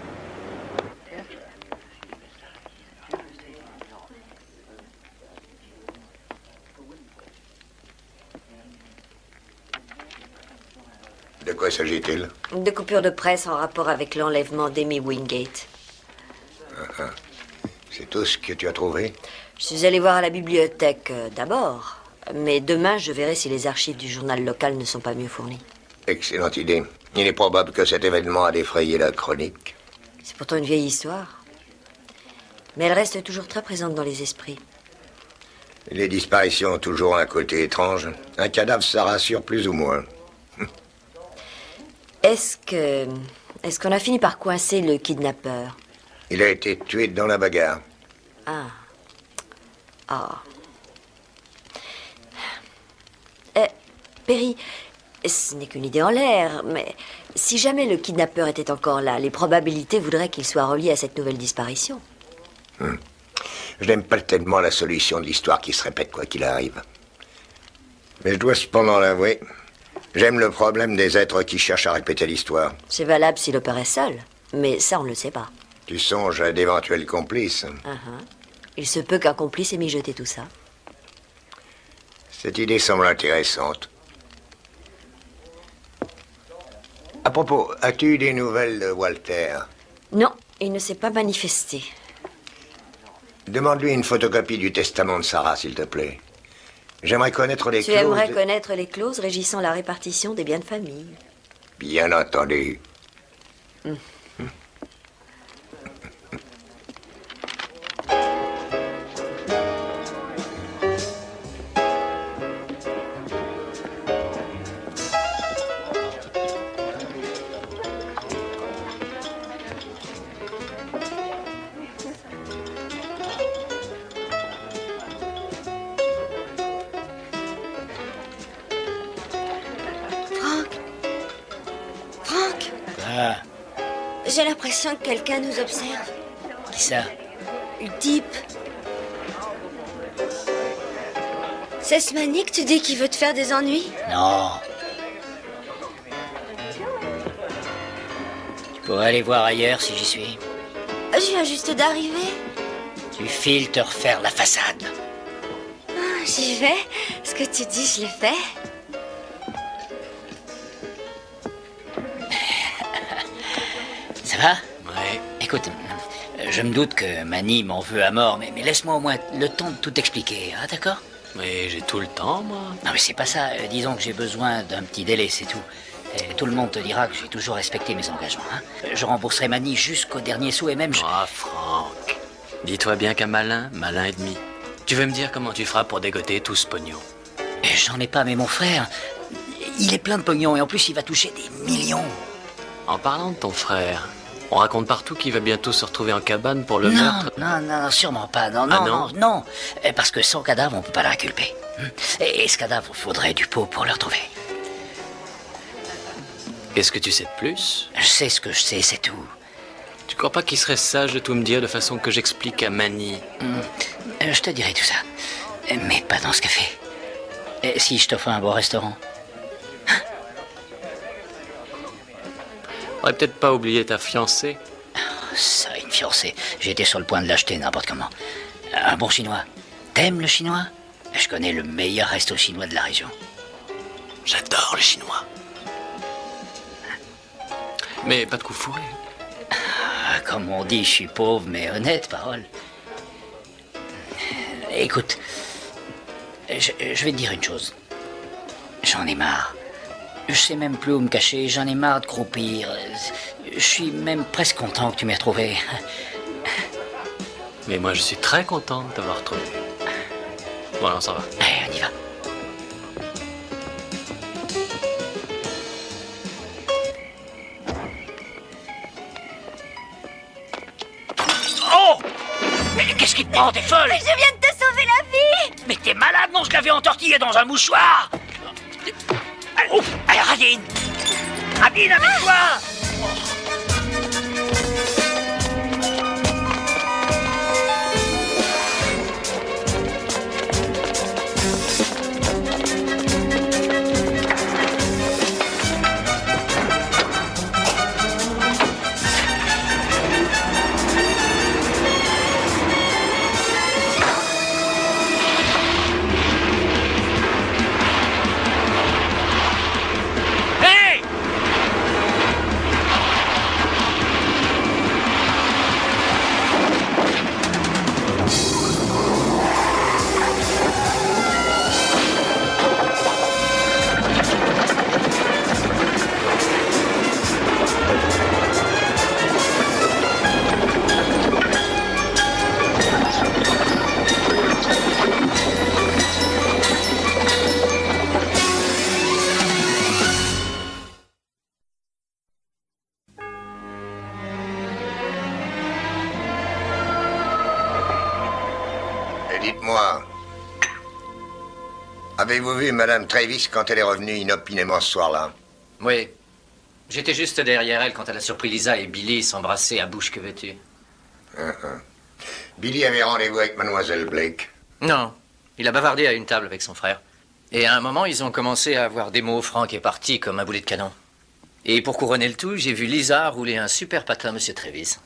De quoi s'agit-il? De coupures de presse en rapport avec l'enlèvement d'Amy Wingate. C'est tout ce que tu as trouvé? Je suis allée voir à la bibliothèque d'abord, mais demain je verrai si les archives du journal local ne sont pas mieux fournies. Excellente idée. Il est probable que cet événement a défrayé la chronique. C'est pourtant une vieille histoire. Mais elle reste toujours très présente dans les esprits. Les disparitions ont toujours un côté étrange. Un cadavre, ça rassure plus ou moins. Est-ce qu'on a fini par coincer le kidnappeur? Il a été tué dans la bagarre. Ah. Ah. Perry, ce n'est qu'une idée en l'air, mais si jamais le kidnappeur était encore là, les probabilités voudraient qu'il soit relié à cette nouvelle disparition. Je n'aime pas tellement la solution de l'histoire qui se répète quoi qu'il arrive. Mais je dois cependant l'avouer, j'aime le problème des êtres qui cherchent à répéter l'histoire. C'est valable s'il opérait seul, mais ça on ne le sait pas. Tu songes à d'éventuels complices. Il se peut qu'un complice ait mijoté tout ça. Cette idée semble intéressante. À propos, as-tu eu des nouvelles de Walter? Non, il ne s'est pas manifesté. Demande-lui une photocopie du testament de Sarah, s'il te plaît. J'aimerais connaître les clauses... Tu aimerais connaître les clauses régissant la répartition des biens de famille? Bien entendu. J'ai l'impression que quelqu'un nous observe. Qui ça? Le type. C'est ce manique, tu dis qu'il veut te faire des ennuis? Non. Tu pourrais aller voir ailleurs si j'y suis. Je viens juste d'arriver. Tu files te refaire la façade. J'y vais. Ce que tu dis, je le fais. Ça va? Ouais. Écoute, je me doute que Manny m'en veut à mort, mais laisse-moi au moins le temps de tout expliquer, hein, d'accord? Mais j'ai tout le temps, moi. Non, mais c'est pas ça. Disons que j'ai besoin d'un petit délai, c'est tout. Et tout le monde te dira que j'ai toujours respecté mes engagements. Hein. Je rembourserai Manny jusqu'au dernier sou et même... Ah, Franck. Dis-toi bien qu'un malin, malin et demi. Tu veux me dire comment tu feras pour dégoter tout ce pognon? J'en ai pas, mais mon frère, il est plein de pognon et en plus il va toucher des millions. En parlant de ton frère, on raconte partout qu'il va bientôt se retrouver en cabane pour le meurtre. Non, sûrement pas. Non. Parce que sans cadavre, on peut pas le inculper. Et ce cadavre, faudrait du pot pour le retrouver. Qu'est-ce que tu sais de plus? Je sais ce que je sais, c'est tout. Tu crois pas qu'il serait sage de tout me dire de façon que j'explique à Manny? Je te dirai tout ça. Mais pas dans ce café. Si je t'offre un beau restaurant. Faudrait peut-être pas oublier ta fiancée. Ça, une fiancée. J'étais sur le point de l'acheter n'importe comment. Un bon chinois. T'aimes le chinois? Je connais le meilleur resto chinois de la région. J'adore le chinois. Mais pas de coup fourré. Comme on dit, je suis pauvre mais honnête, parole. Écoute, je vais te dire une chose. J'en ai marre. Je sais même plus où me cacher, j'en ai marre de croupir. Je suis même presque content que tu m'aies retrouvé. Mais moi, je suis très content de t'avoir retrouvé. Bon, alors, ça va. Allez, on y va. Oh! Mais qu'est-ce qui te prend? T'es folle? Mais je viens de te sauver la vie! Mais t'es malade, non? Je l'avais entortillé dans un mouchoir! Oh! Allez, Radine! Radine, avec toi! Dites-moi, avez-vous vu Madame Travis quand elle est revenue inopinément ce soir-là? Oui. J'étais juste derrière elle quand elle a surpris Lisa et Billy s'embrasser à bouche que vêtue. Billy avait rendez-vous avec Mademoiselle Blake. Non. Il a bavardé à une table avec son frère. Et à un moment, ils ont commencé à avoir des mots. Frank est parti comme un boulet de canon. Et pour couronner le tout, j'ai vu Lisa rouler un super patin à M. Travis.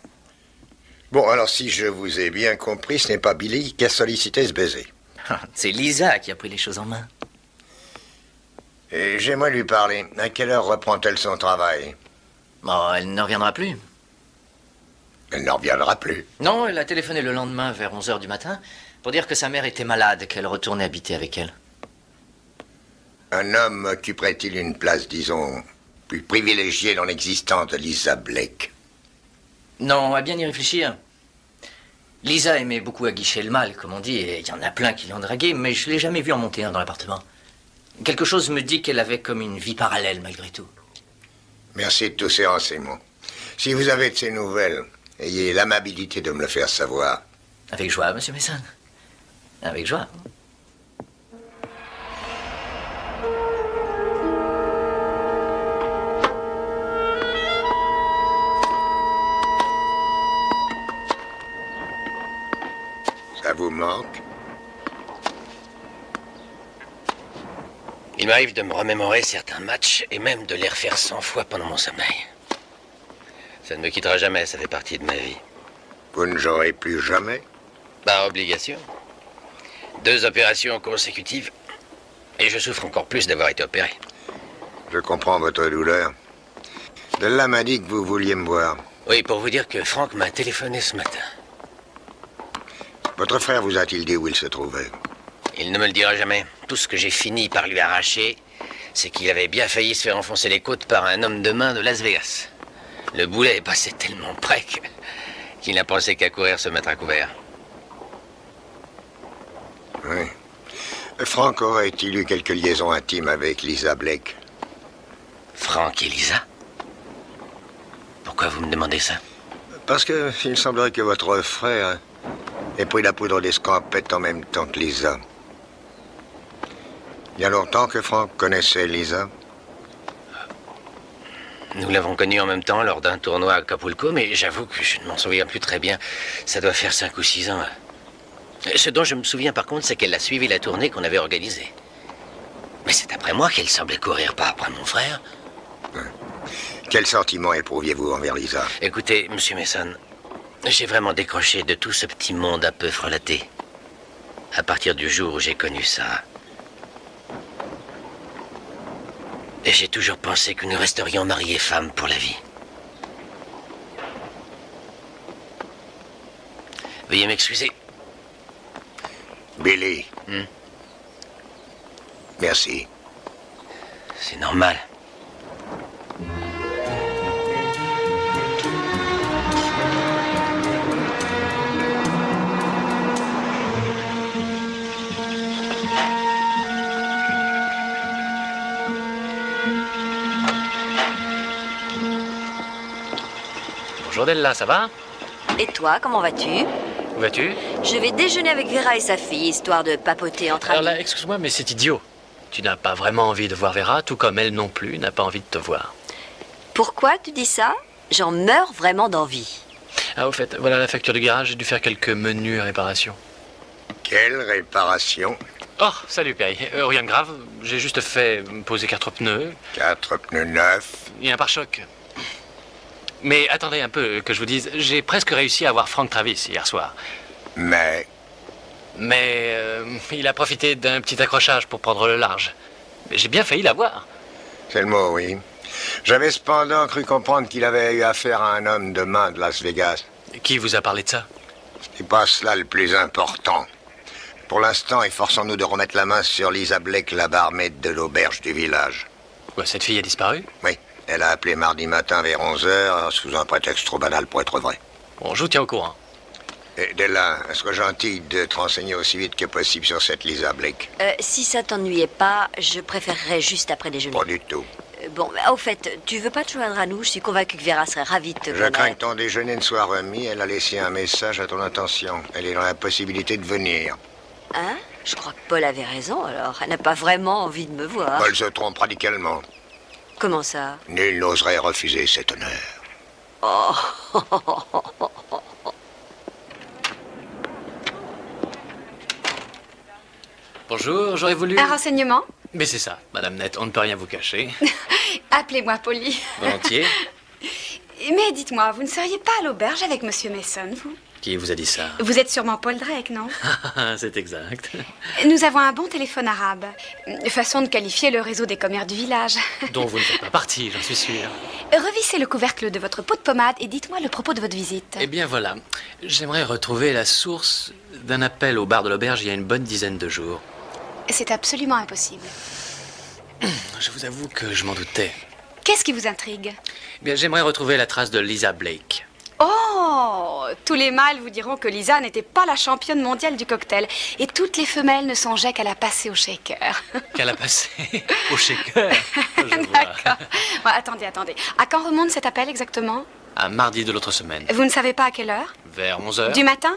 Bon, alors si je vous ai bien compris, ce n'est pas Billy qui a sollicité ce baiser. C'est Lisa qui a pris les choses en main. Et j'aimerais lui parler. À quelle heure reprend-elle son travail? Oh, elle ne reviendra plus. Elle ne reviendra plus. Non, elle a téléphoné le lendemain vers 11h du matin pour dire que sa mère était malade, qu'elle retournait habiter avec elle. Un homme occuperait-il une place, disons, plus privilégiée dans l'existence de Lisa Blake? Non, à bien y réfléchir. Lisa aimait beaucoup aguicher le mal, comme on dit, et il y en a plein qui l'ont dragué, mais je l'ai jamais vu en monter un dans l'appartement. Quelque chose me dit qu'elle avait comme une vie parallèle, malgré tout. Merci de tous ces renseignements. Si vous avez de ces nouvelles, ayez l'amabilité de me le faire savoir. Avec joie, Monsieur Mason. Avec joie. Ça vous manque? Il m'arrive de me remémorer certains matchs et même de les refaire 100 fois pendant mon sommeil. Ça ne me quittera jamais, ça fait partie de ma vie. Vous ne jouerez plus jamais? Par obligation. 2 opérations consécutives et je souffre encore plus d'avoir été opéré. Je comprends votre douleur. Bella m'a dit que vous vouliez me voir. Oui, pour vous dire que Frank m'a téléphoné ce matin. Votre frère vous a-t-il dit où il se trouvait? Il ne me le dira jamais. Tout ce que j'ai fini par lui arracher, c'est qu'il avait bien failli se faire enfoncer les côtes par un homme de main de Las Vegas. Le boulet est passé tellement près qu'il n'a pensé qu'à courir se mettre à couvert. Oui. Frank aurait-il eu quelques liaisons intimes avec Lisa Blake? Frank et Lisa? Pourquoi vous me demandez ça? Parce que il semblerait que votre frère ait pris la poudre d'escampette en même temps que Lisa. Il y a longtemps que Frank connaissait Lisa? Nous l'avons connue en même temps lors d'un tournoi à Acapulco, mais j'avoue que je ne m'en souviens plus très bien. Ça doit faire 5 ou 6 ans. Ce dont je me souviens par contre, c'est qu'elle a suivi la tournée qu'on avait organisée. Mais c'est après moi qu'elle semblait courir, pas après mon frère. Quel sentiment éprouviez-vous envers Lisa? Écoutez, Monsieur Mason, j'ai vraiment décroché de tout ce petit monde un peu frelaté. À partir du jour où j'ai connu ça. Et j'ai toujours pensé que nous resterions mariés femmes pour la vie. Veuillez m'excuser. Billy. Merci. C'est normal. Bonjour Della, ça va? Et toi, comment vas-tu? Où vas-tu? Je vais déjeuner avec Vera et sa fille, histoire de papoter entre Alors amis. là, excuse-moi, mais c'est idiot. Tu n'as pas vraiment envie de voir Vera, tout comme elle non plus n'a pas envie de te voir. Pourquoi tu dis ça? J'en meurs vraiment d'envie. Ah, au fait, voilà la facture du garage, j'ai dû faire quelques menus réparations. Quelle réparation? Oh, salut Perry. Rien de grave, j'ai juste fait poser 4 pneus. 4 pneus neufs. Et un pare-choc. Mais attendez un peu que je vous dise, j'ai presque réussi à voir Frank Travis hier soir. Mais il a profité d'un petit accrochage pour prendre le large. Mais j'ai bien failli l'avoir. C'est le mot, oui. J'avais cependant cru comprendre qu'il avait eu affaire à un homme de main de Las Vegas. Qui vous a parlé de ça? C'est pas cela le plus important. Pour l'instant, efforçons-nous de remettre la main sur Lisa Blake, la barmaid de l'auberge du village. Quoi, cette fille a disparu? Oui, elle a appelé mardi matin vers 11h, sous un prétexte trop banal pour être vrai. Bon, je vous tiens au courant. Et Della, sois gentil de te renseigner aussi vite que possible sur cette Lisa Blake. Si ça t'ennuyait pas, je préférerais juste après déjeuner. Pas du tout. Bon, au fait, tu veux pas te joindre à nous? Je suis convaincue que Vera serait ravie de te Je connaître. crains que ton déjeuner ne soit remis. Elle a laissé un message à ton intention. Elle est dans la possibilité de venir. Hein? Je crois que Paul avait raison, alors. Elle n'a pas vraiment envie de me voir. Paul se trompe radicalement. Comment ça? Nul n'oserait refuser cet honneur. Oh. Bonjour, j'aurais voulu... Un renseignement? Mais c'est ça, Madame Nett, on ne peut rien vous cacher. Appelez-moi Polly. Volontiers. Mais dites-moi, vous ne seriez pas à l'auberge avec Monsieur Mason, vous? Qui vous a dit ça? Vous êtes sûrement Paul Drake, non? C'est exact. Nous avons un bon téléphone arabe. Façon de qualifier le réseau des commères du village. Dont vous ne faites pas partie, j'en suis sûr. Revissez le couvercle de votre pot de pommade et dites-moi le propos de votre visite. Eh bien voilà, j'aimerais retrouver la source d'un appel au bar de l'auberge il y a une bonne dizaine de jours. C'est absolument impossible. Je vous avoue que je m'en doutais. Qu'est-ce qui vous intrigue? Eh bien, j'aimerais retrouver la trace de Lisa Blake. Oh! Tous les mâles vous diront que Lisa n'était pas la championne mondiale du cocktail. Et toutes les femelles ne songeaient qu'à la passer au shaker. Qu'elle a passé au shaker? D'accord. Bon, attendez. À quand remonte cet appel exactement? À mardi de l'autre semaine. Vous ne savez pas à quelle heure? Vers 11h. Du matin?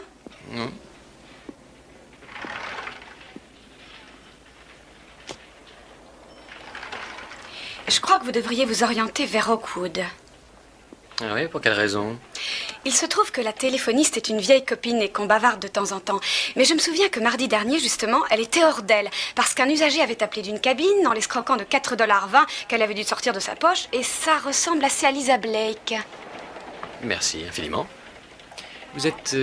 Je crois que vous devriez vous orienter vers Oakwood. Ah oui, pour quelle raison? Il se trouve que la téléphoniste est une vieille copine et qu'on bavarde de temps en temps. Mais je me souviens que mardi dernier, justement, elle était hors d'elle. Parce qu'un usager avait appelé d'une cabine en l'escroquant de 4,20 $ qu'elle avait dû sortir de sa poche. Et ça ressemble assez à Lisa Blake. Merci infiniment. Vous êtes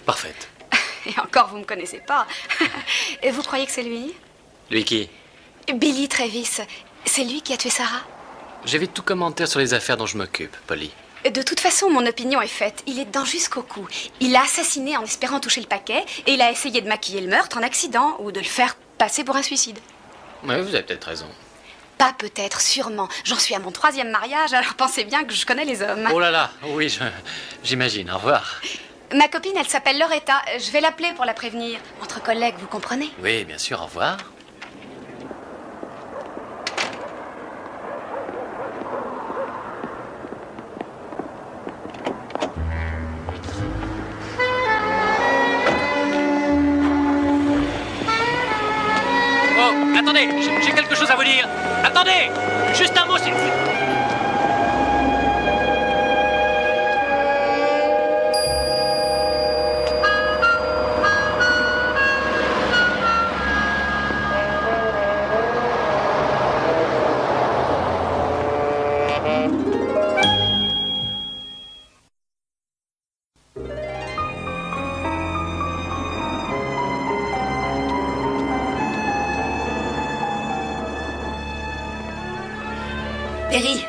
parfaite. Et encore, vous me connaissez pas. Et vous croyez que c'est lui? Lui qui? Billy Travis. C'est lui qui a tué Sarah? J'évite tout commentaire sur les affaires dont je m'occupe, Polly. De toute façon, mon opinion est faite. Il est dedans jusqu'au cou. Il l'a assassiné en espérant toucher le paquet et il a essayé de maquiller le meurtre en accident ou de le faire passer pour un suicide. Oui, vous avez peut-être raison. Pas peut-être, sûrement. J'en suis à mon 3e mariage, alors pensez bien que je connais les hommes. Oh là là, oui, j'imagine. Au revoir. Ma copine, elle s'appelle Loretta. Je vais l'appeler pour la prévenir. Entre collègues, vous comprenez? Oui, bien sûr, au revoir. Attendez, j'ai quelque chose à vous dire. Attendez, juste un mot, s'il vous plaît. Perry,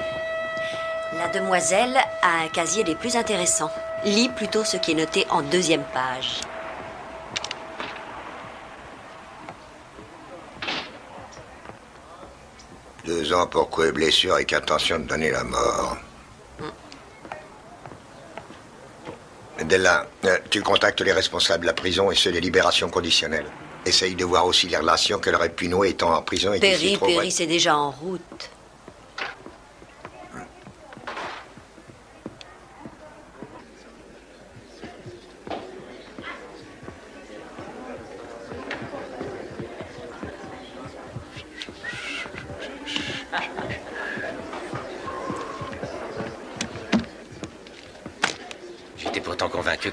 la demoiselle a un casier des plus intéressants. Lis plutôt ce qui est noté en 2e page. « 2 ans pour coups et blessures avec intention de donner la mort. Della, tu contactes les responsables de la prison et ceux des libérations conditionnelles. Essaye de voir aussi les relations qu'elle aurait pu nouer étant en prison et Perry, c'est déjà en route.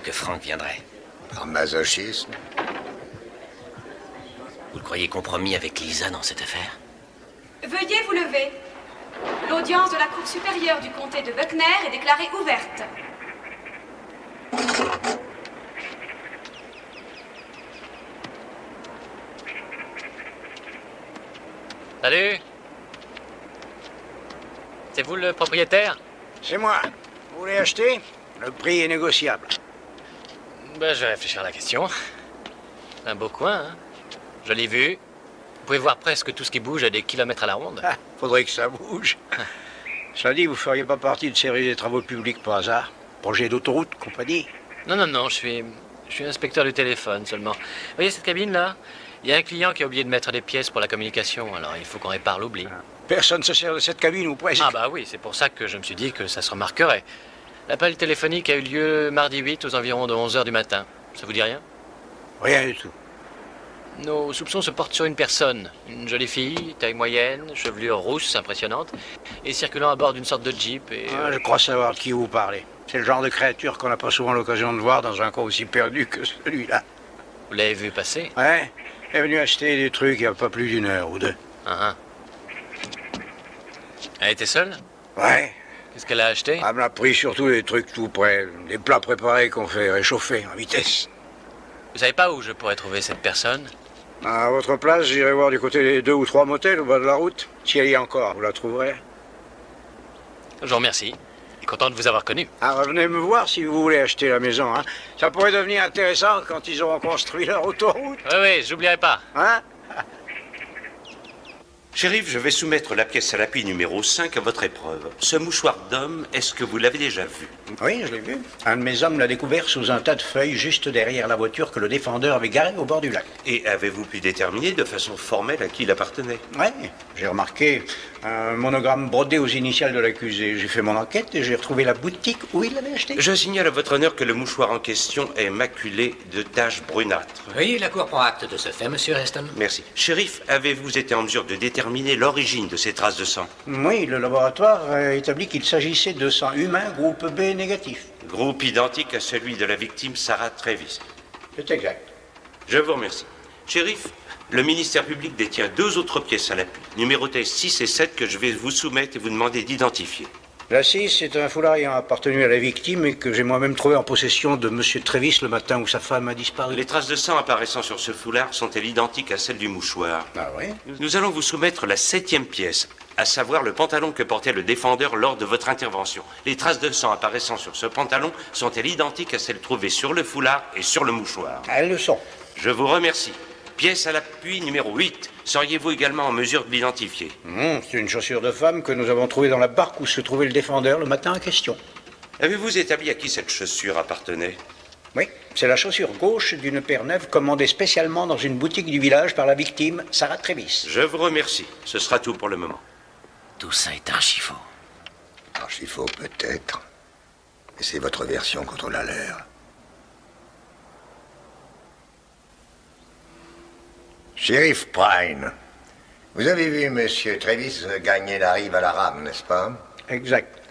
que Frank viendrait. Par masochisme? Vous le croyez compromis avec Lisa dans cette affaire? Veuillez vous lever. L'audience de la Cour supérieure du comté de Buckner est déclarée ouverte. Salut. C'est vous le propriétaire? C'est moi. Vous voulez acheter? Le prix est négociable. Ben, je vais réfléchir à la question. C'est un beau coin, hein? Joli vue. Vous pouvez voir presque tout ce qui bouge à des kilomètres à la ronde. Ah, faudrait que ça bouge. Cela dit, vous feriez pas partie de série des travaux publics par hasard? Projet d'autoroute, compagnie? Non, non, non, je suis inspecteur du téléphone seulement. Vous voyez cette cabine là? Il y a un client qui a oublié de mettre des pièces pour la communication, alors il faut qu'on répare l'oubli. Personne ne se sert de cette cabine ou presque? Ah bah oui, c'est pour ça que je me suis dit que ça se remarquerait. L'appel téléphonique a eu lieu mardi 8 aux environs de 11 h du matin. Ça vous dit rien? Rien du tout. Nos soupçons se portent sur une personne. Une jolie fille, taille moyenne, chevelure rousse impressionnante, et circulant à bord d'une sorte de jeep et... Je crois savoir de qui vous parlez. C'est le genre de créature qu'on n'a pas souvent l'occasion de voir dans un coin aussi perdu que celui-là. Vous l'avez vu passer? Ouais, elle est venue acheter des trucs il n'y a pas plus d'une heure ou deux. Ah, ah. Elle était seule? Ouais. Qu'est-ce qu'elle a acheté? Elle m'a pris surtout des trucs tout prêts, des plats préparés qu'on fait réchauffer en vitesse. Vous savez pas où je pourrais trouver cette personne? À votre place, j'irai voir du côté des 2 ou 3 motels au bas de la route. Si elle y est encore, vous la trouverez. Je vous remercie. Content de vous avoir connu. Ah, revenez me voir si vous voulez acheter la maison, hein. Ça pourrait devenir intéressant quand ils auront construit leur autoroute. Oui, oui, j'oublierai pas. Hein? Shérif, je vais soumettre la pièce à l'appui numéro 5 à votre épreuve. Ce mouchoir d'homme, est-ce que vous l'avez déjà vu? Oui, je l'ai vu. Un de mes hommes l'a découvert sous un tas de feuilles juste derrière la voiture que le défendeur avait garée au bord du lac. Et avez-vous pu déterminer de façon formelle à qui il appartenait? Oui, j'ai remarqué un monogramme brodé aux initiales de l'accusé. J'ai fait mon enquête et j'ai retrouvé la boutique où il l'avait acheté. Je signale à votre honneur que le mouchoir en question est maculé de taches brunâtres. Oui, la Cour prend acte de ce fait, monsieur Heston. Merci. Shérif, avez-vous été en mesure de déterminer l'origine de ces traces de sang? Oui, le laboratoire a établi qu'il s'agissait de sang humain groupe B négatif. Groupe identique à celui de la victime Sarah Travis. C'est exact. Je vous remercie. Shérif, le ministère public détient 2 autres pièces à l'appui, numérotées 6 et 7, que je vais vous soumettre et vous demander d'identifier. La 6, c'est un foulard ayant appartenu à la victime et que j'ai moi-même trouvé en possession de M. Travis le matin où sa femme a disparu. Les traces de sang apparaissant sur ce foulard sont-elles identiques à celles du mouchoir? Ah oui? Nous allons vous soumettre la 7e pièce, à savoir le pantalon que portait le défendeur lors de votre intervention. Les traces de sang apparaissant sur ce pantalon sont-elles identiques à celles trouvées sur le foulard et sur le mouchoir? Elles le sont. Je vous remercie. Pièce à l'appui numéro 8. Seriez-vous également en mesure de l'identifier? C'est une chaussure de femme que nous avons trouvée dans la barque où se trouvait le défendeur le matin en question. Avez-vous établi à qui cette chaussure appartenait? Oui, c'est la chaussure gauche d'une paire neuve commandée spécialement dans une boutique du village par la victime, Sarah Travis. Je vous remercie. Ce sera tout pour le moment. Tout ça est archi faux. Archi faux, peut-être. Mais c'est votre version contre la leur. Shérif Prine, vous avez vu M. Travis gagner la rive à la rame, n'est-ce pas? Exact.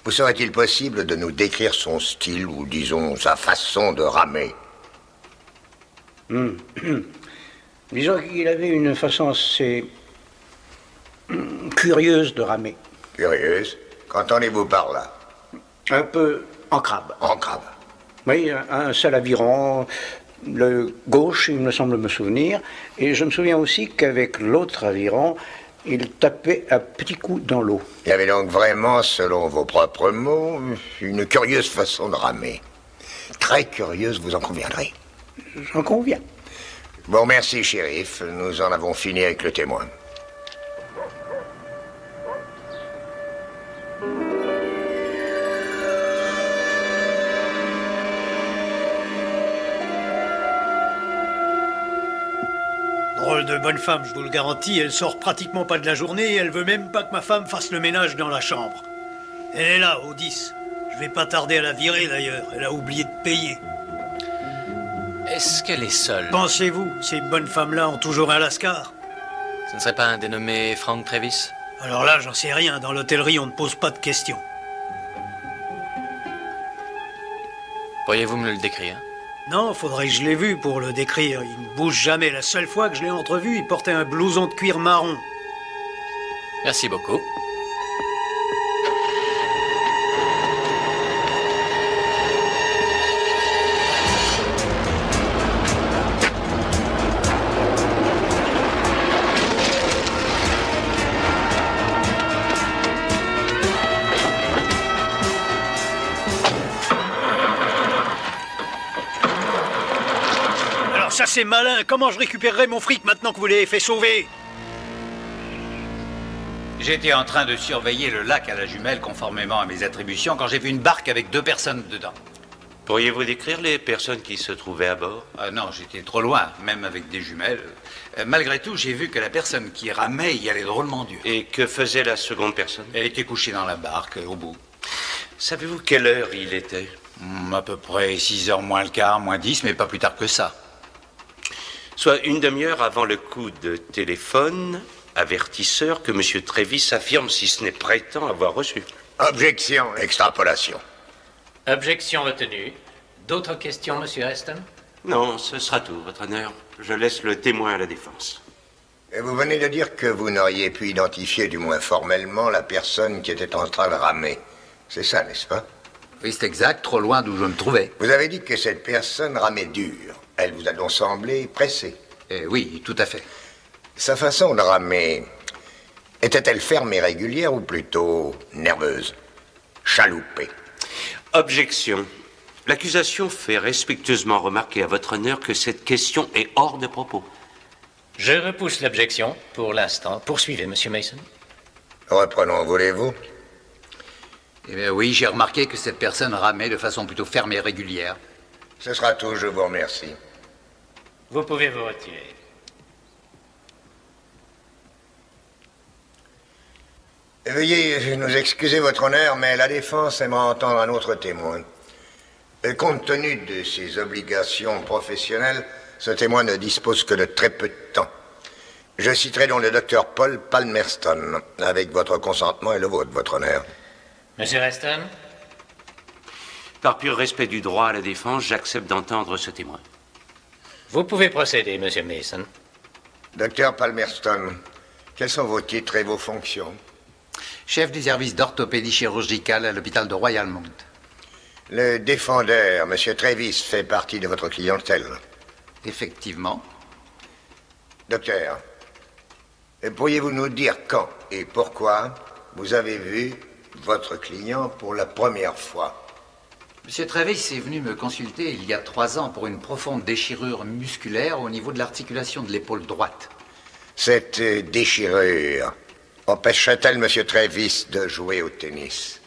Vous serait-il possible de nous décrire son style, ou disons sa façon de ramer? Disons qu'il avait une façon assez curieuse de ramer. Curieuse? Qu'entendez-vous par là? Un peu en crabe. En crabe? Oui, un seul aviron, le gauche, il me semble me souvenir, et je me souviens aussi qu'avec l'autre aviron, il tapait à petits coups dans l'eau. Il avait donc vraiment, selon vos propres mots, une curieuse façon de ramer. Très curieuse, vous en conviendrez. J'en conviens. Je vous remercie, shérif. Nous en avons fini avec le témoin. Drôle de bonne femme, je vous le garantis, elle sort pratiquement pas de la journée et elle veut même pas que ma femme fasse le ménage dans la chambre. Elle est là, au 10. Je vais pas tarder à la virer d'ailleurs, elle a oublié de payer. Est-ce qu'elle est seule? Pensez-vous, ces bonnes femmes-là ont toujours un lascar? Ce ne serait pas un dénommé Frank Travis? Alors là, j'en sais rien, dans l'hôtellerie, on ne pose pas de questions. Pourriez-vous me le décrire? Non, faudrait que je l'ai vu pour le décrire. Il ne bouge jamais. La seule fois que je l'ai entrevu, il portait un blouson de cuir marron. Merci beaucoup. Ça, c'est malin. Comment je récupérerai mon fric maintenant que vous l'avez fait sauver? J'étais en train de surveiller le lac à la jumelle conformément à mes attributions quand j'ai vu une barque avec 2 personnes dedans. Pourriez-vous décrire les personnes qui se trouvaient à bord? Non, j'étais trop loin, même avec des jumelles. Malgré tout, j'ai vu que la personne qui ramait y allait drôlement dur. Et que faisait la seconde personne? Elle était couchée dans la barque, au bout. Savez-vous quelle heure il était? À peu près 6h moins le quart, moins 10, mais pas plus tard que ça. Soit une demi-heure avant le coup de téléphone avertisseur que M. Trévis affirme, si ce n'est prétend, avoir reçu. Objection, extrapolation. Objection retenue. D'autres questions, Monsieur Heston? Non, ce sera tout, votre honneur. Je laisse le témoin à la défense. Et vous venez de dire que vous n'auriez pu identifier, du moins formellement, la personne qui était en train de ramer. C'est ça, n'est-ce pas? Oui, c'est exact, trop loin d'où je me trouvais. Vous avez dit que cette personne ramait dur. Elle vous a donc semblé pressée? Oui, tout à fait. Sa façon de ramer, était-elle ferme et régulière ou plutôt nerveuse, chaloupée? Objection. L'accusation fait respectueusement remarquer à votre honneur que cette question est hors de propos. Je repousse l'objection pour l'instant. Poursuivez, Monsieur Mason. Reprenons, voulez-vous? Eh bien oui, j'ai remarqué que cette personne ramait de façon plutôt ferme et régulière. Ce sera tout, je vous remercie. Vous pouvez vous retirer. Veuillez nous excuser, votre honneur, mais la défense aimerait entendre un autre témoin. Compte tenu de ses obligations professionnelles, ce témoin ne dispose que de très peu de temps. Je citerai donc le docteur Paul Palmerston, avec votre consentement et le vôtre, votre honneur. Monsieur Heston? Par pur respect du droit à la défense, j'accepte d'entendre ce témoin. Vous pouvez procéder, Monsieur Mason. Docteur Palmerston, quels sont vos titres et vos fonctions? Chef du service d'orthopédie chirurgicale à l'hôpital de Royal Mount. M. défendeur, M. Trévis, fait partie de votre clientèle? Effectivement. Docteur, pourriez-vous nous dire quand et pourquoi vous avez vu votre client pour la première fois? M. Trévis est venu me consulter il y a 3 ans pour une profonde déchirure musculaire au niveau de l'articulation de l'épaule droite. Cette déchirure empêcherait-elle M. Trévis de jouer au tennis?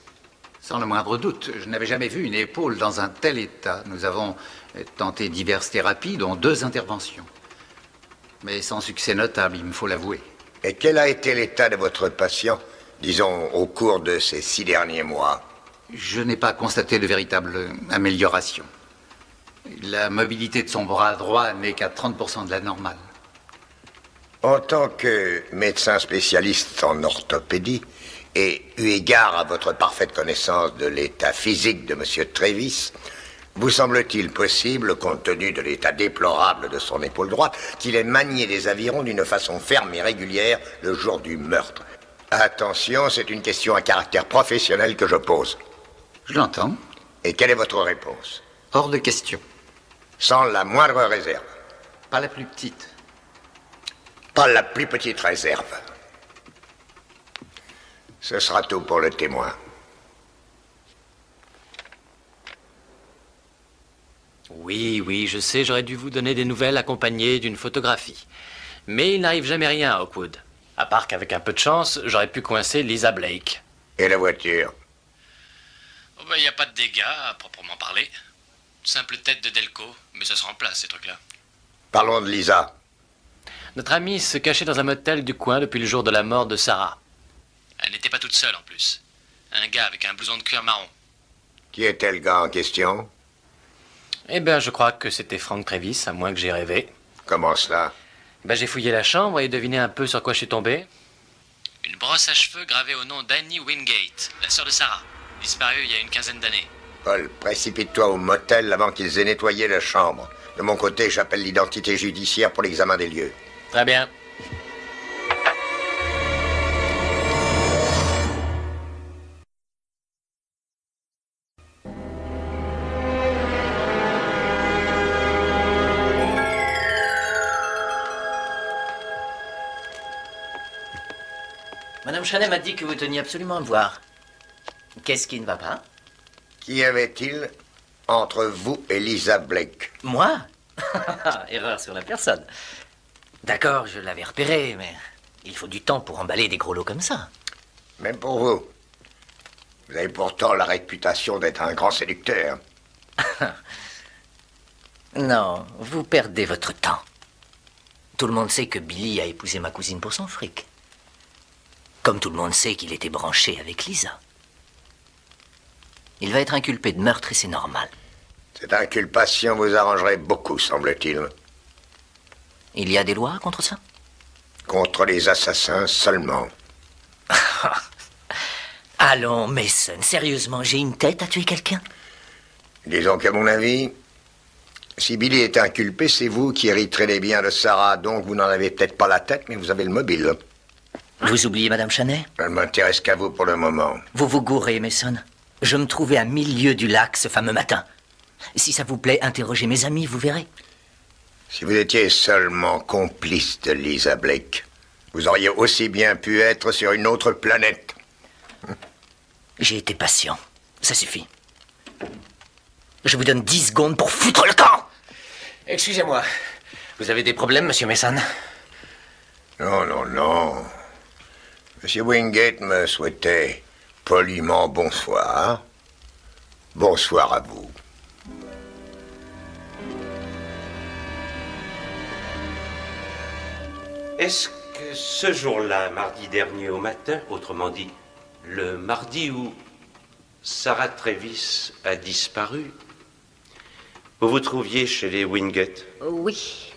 Sans le moindre doute. Je n'avais jamais vu une épaule dans un tel état. Nous avons tenté diverses thérapies, dont 2 interventions. Mais sans succès notable, il me faut l'avouer. Et quel a été l'état de votre patient, disons, au cours de ces 6 derniers mois? Je n'ai pas constaté de véritable amélioration. La mobilité de son bras droit n'est qu'à 30% de la normale. En tant que médecin spécialiste en orthopédie, et eu égard à votre parfaite connaissance de l'état physique de M. Trévis, vous semble-t-il possible, compte tenu de l'état déplorable de son épaule droite, qu'il ait manié les avirons d'une façon ferme et régulière le jour du meurtre? Attention, c'est une question à caractère professionnel que je pose. Je l'entends. Et quelle est votre réponse? Hors de question. Sans la moindre réserve? Pas la plus petite. Pas la plus petite réserve. Ce sera tout pour le témoin. Oui, je sais, j'aurais dû vous donner des nouvelles accompagnées d'une photographie. Mais il n'arrive jamais rien à Oakwood. À part qu'avec un peu de chance, j'aurais pu coincer Lisa Blake. Et la voiture? Il n'y a pas de dégâts, à proprement parler. Simple tête de Delco, mais ça se remplace, ces trucs-là. Parlons de Lisa. Notre amie se cachait dans un motel du coin depuis le jour de la mort de Sarah. Elle n'était pas toute seule, en plus. Un gars avec un blouson de cuir marron. Qui était le gars en question? Eh bien, je crois que c'était Frank Trévis, à moins que j'ai rêvé. Comment cela? J'ai fouillé la chambre et deviné un peu sur quoi je suis tombé. Une brosse à cheveux gravée au nom d'Annie Wingate, la sœur de Sarah, disparue il y a une 15aine d'années. Paul, précipite-toi au motel avant qu'ils aient nettoyé la chambre. De mon côté, j'appelle l'identité judiciaire pour l'examen des lieux. Très bien. Madame Chanet m'a dit que vous teniez absolument à me voir. Qu'est-ce qui ne va pas? Qu'y avait-il entre vous et Lisa Blake? Moi? Erreur sur la personne. D'accord, je l'avais repéré, mais il faut du temps pour emballer des gros lots comme ça. Même pour vous. Vous avez pourtant la réputation d'être un grand séducteur. Non, vous perdez votre temps. Tout le monde sait que Billy a épousé ma cousine pour son fric. Comme tout le monde sait qu'il était branché avec Lisa. Il va être inculpé de meurtre et c'est normal. Cette inculpation vous arrangerait beaucoup, semble-t-il. Il y a des lois contre ça? Contre les assassins seulement. Allons, Mason, sérieusement, j'ai une tête à tuer quelqu'un? Disons qu'à mon avis, si Billy est inculpé, c'est vous qui hériterez les biens de Sarah. Donc vous n'en avez peut-être pas la tête, mais vous avez le mobile. Vous oubliez Madame Chanet? Elle ne m'intéresse qu'à vous pour le moment. Vous vous gourrez, Mason. Je me trouvais à 1000 lieues du lac ce fameux matin. Si ça vous plaît, interrogez mes amis, vous verrez. Si vous étiez seulement complice de Lisa Blake, vous auriez aussi bien pu être sur une autre planète. J'ai été patient. Ça suffit. Je vous donne 10 secondes pour foutre le camp. Excusez-moi. Vous avez des problèmes, monsieur Mason? Non, non, non. Monsieur Wingate me souhaitait poliment bonsoir. Bonsoir à vous. Est-ce que ce jour-là, mardi dernier au matin, autrement dit, le mardi où Sarah Travis a disparu, vous vous trouviez chez les Wingate? Oui.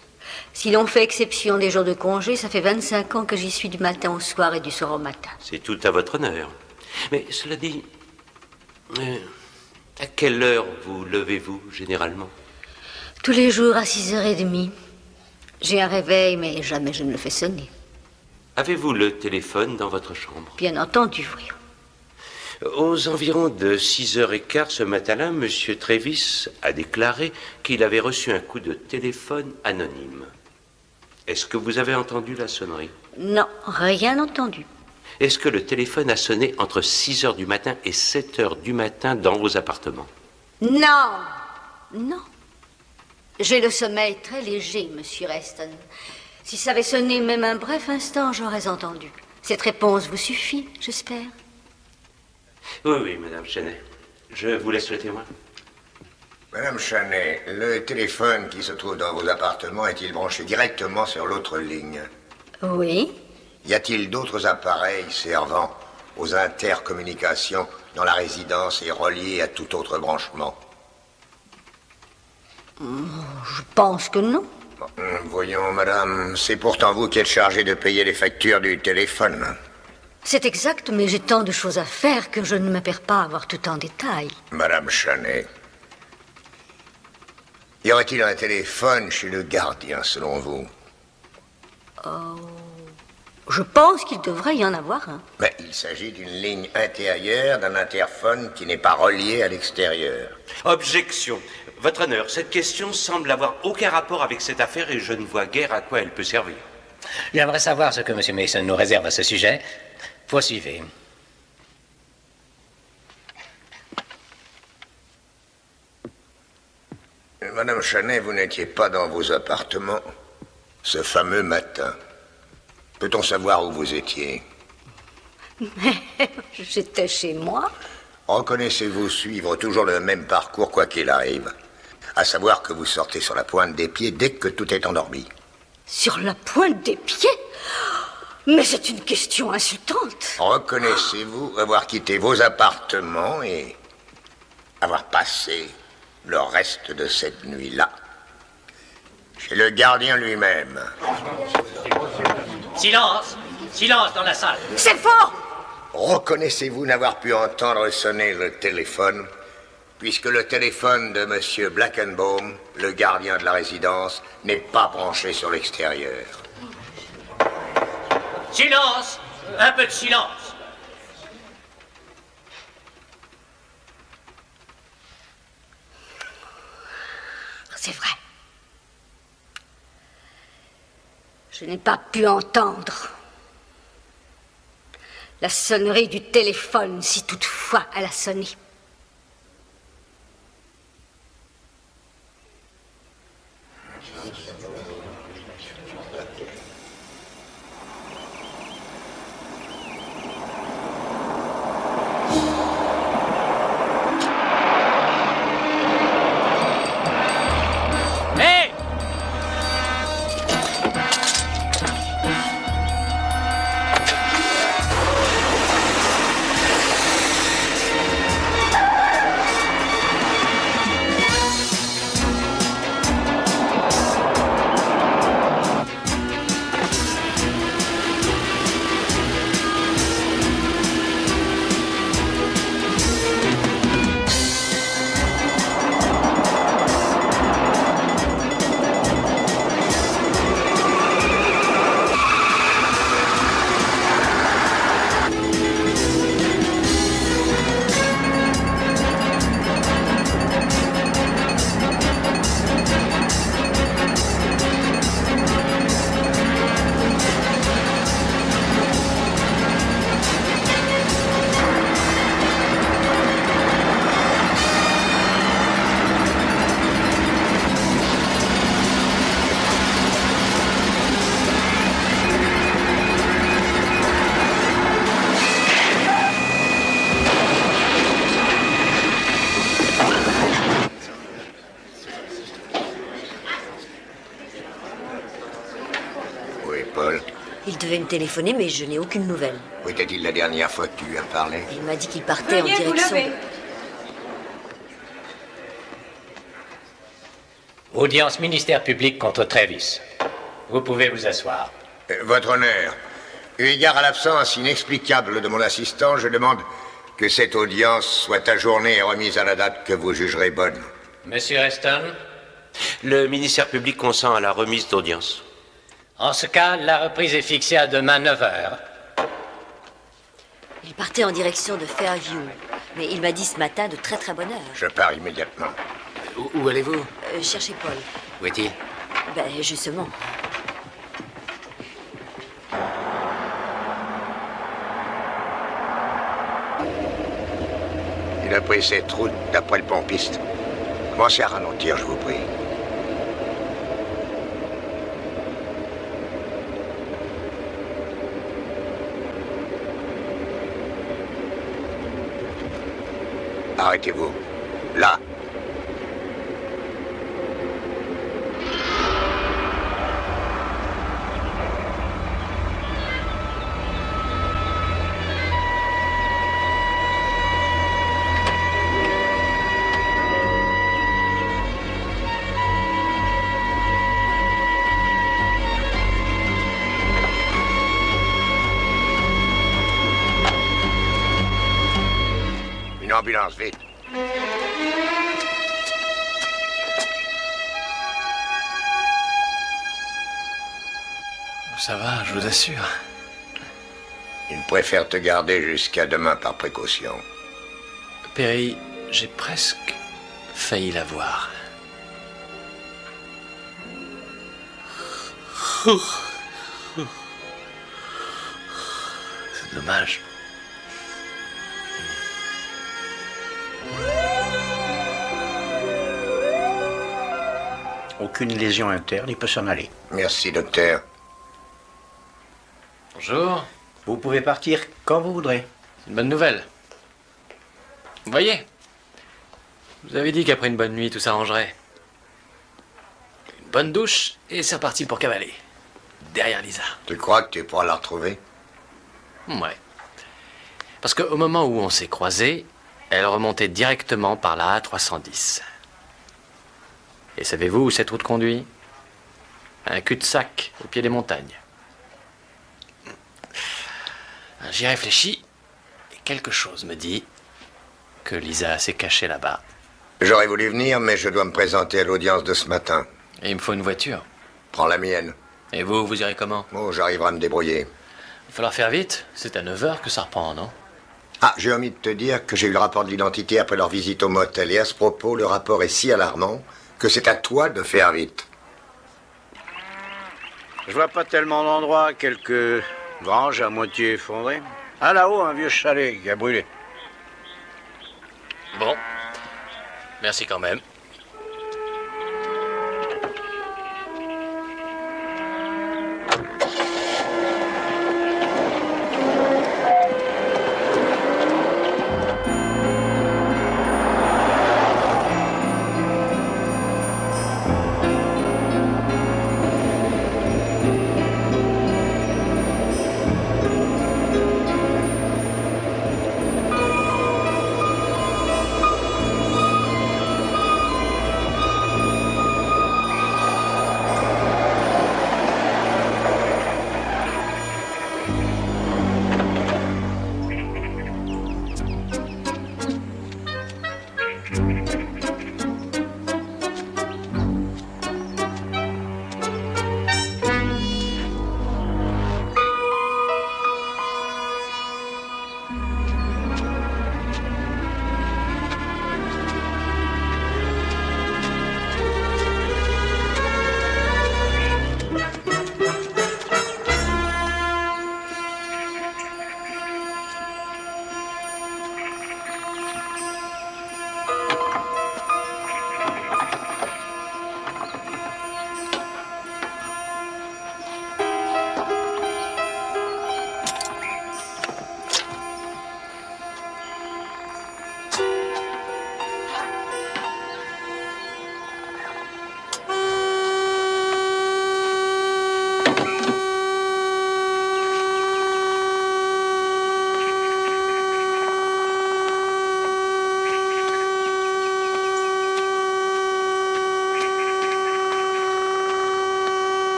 Si l'on fait exception des jours de congé, ça fait 25 ans que j'y suis du matin au soir et du soir au matin. C'est tout à votre honneur. Mais cela dit, à quelle heure vous levez-vous généralement? Tous les jours à 6h30. J'ai un réveil, mais jamais je ne le fais sonner. Avez-vous le téléphone dans votre chambre? Bien entendu, oui. Aux environs de 6h15 ce matin-là, M. Travis a déclaré qu'il avait reçu un coup de téléphone anonyme. Est-ce que vous avez entendu la sonnerie? Non, rien entendu. Est-ce que le téléphone a sonné entre 6h du matin et 7h du matin dans vos appartements? Non, non. J'ai le sommeil très léger, monsieur Reston. Si ça avait sonné même un bref instant, j'aurais entendu. Cette réponse vous suffit, j'espère? Oui, oui, Madame Chanet. Je vous laisse le témoin. Madame Chanet, le téléphone qui se trouve dans vos appartements est-il branché directement sur l'autre ligne? Oui. Y a-t-il d'autres appareils servant aux intercommunications dans la résidence et reliés à tout autre branchement? Je pense que non. Voyons, madame, c'est pourtant vous qui êtes chargée de payer les factures du téléphone. C'est exact, mais j'ai tant de choses à faire que je ne me perds pas à voir tout en détail. Madame Chanet, y aurait-il un téléphone chez le gardien, selon vous? Je pense qu'il devrait y en avoir un. Mais il s'agit d'une ligne intérieure d'un interphone qui n'est pas relié à l'extérieur. Objection. Votre honneur, cette question semble avoir aucun rapport avec cette affaire et je ne vois guère à quoi elle peut servir. J'aimerais savoir ce que M. Mason nous réserve à ce sujet. Poursuivez. Madame Chanet, vous n'étiez pas dans vos appartements ce fameux matin. Peut-on savoir où vous étiez? Mais j'étais chez moi. Reconnaissez-vous suivre toujours le même parcours quoi qu'il arrive? À savoir que vous sortez sur la pointe des pieds dès que tout est endormi. Sur la pointe des pieds? Mais c'est une question insultante. Reconnaissez-vous avoir quitté vos appartements et avoir passé le reste de cette nuit-là chez le gardien lui-même? Silence! Silence dans la salle! C'est faux! Reconnaissez-vous n'avoir pu entendre sonner le téléphone puisque le téléphone de Monsieur Blackenbaum, le gardien de la résidence, n'est pas branché sur l'extérieur. Silence! Un peu de silence! C'est vrai. Je n'ai pas pu entendre la sonnerie du téléphone, si toutefois elle a sonné. Il devait me téléphoner, mais je n'ai aucune nouvelle. Où était-il la dernière fois que tu lui as parlé? Il m'a dit qu'il partait en direction de... Audience ministère public contre Travis. Vous pouvez vous asseoir. Votre honneur, eu égard à l'absence inexplicable de mon assistant, je demande que cette audience soit ajournée et remise à la date que vous jugerez bonne. Monsieur Reston? Le ministère public consent à la remise d'audience. En ce cas, la reprise est fixée à demain 9h. Il partait en direction de Fairview, mais il m'a dit ce matin de très très bonne heure. Je pars immédiatement. Où allez-vous? Chercher Paul. Où est-il? Ben, justement. Il a pris cette route d'après le pompiste. Commencez à ralentir, je vous prie. Arrêtez-vous. Là. Une ambulance, vite. Ça va, je vous assure. Il préfère te garder jusqu'à demain par précaution. Perry, j'ai presque failli la voir. C'est dommage. Aucune lésion interne, il peut s'en aller. Merci, docteur. Bonjour. Vous pouvez partir quand vous voudrez. C'est une bonne nouvelle. Vous voyez, vous avez dit qu'après une bonne nuit, tout s'arrangerait. Une bonne douche, et c'est reparti pour cavaler. Derrière Lisa. Tu crois que tu pourras la retrouver? Ouais. Parce qu'au moment où on s'est croisés, elle remontait directement par la A310. Et savez-vous où cette route conduit? Un cul-de-sac au pied des montagnes. J'y réfléchis, et quelque chose me dit que Lisa s'est cachée là-bas J'aurais voulu venir, mais je dois me présenter à l'audience de ce matin. Et il me faut une voiture. Prends la mienne. Et vous irez comment? Oh, j'arriverai à me débrouiller. Il va falloir faire vite. C'est à 9 h que ça reprend, non? Ah, j'ai omis de te dire que j'ai eu le rapport de l'identité après leur visite au motel. Et à ce propos, le rapport est si alarmant que c'est à toi de faire vite. Je vois pas tellement d'endroits, quelques granges à moitié effondrées. Ah, là-haut, un vieux chalet qui a brûlé. Bon. Merci quand même.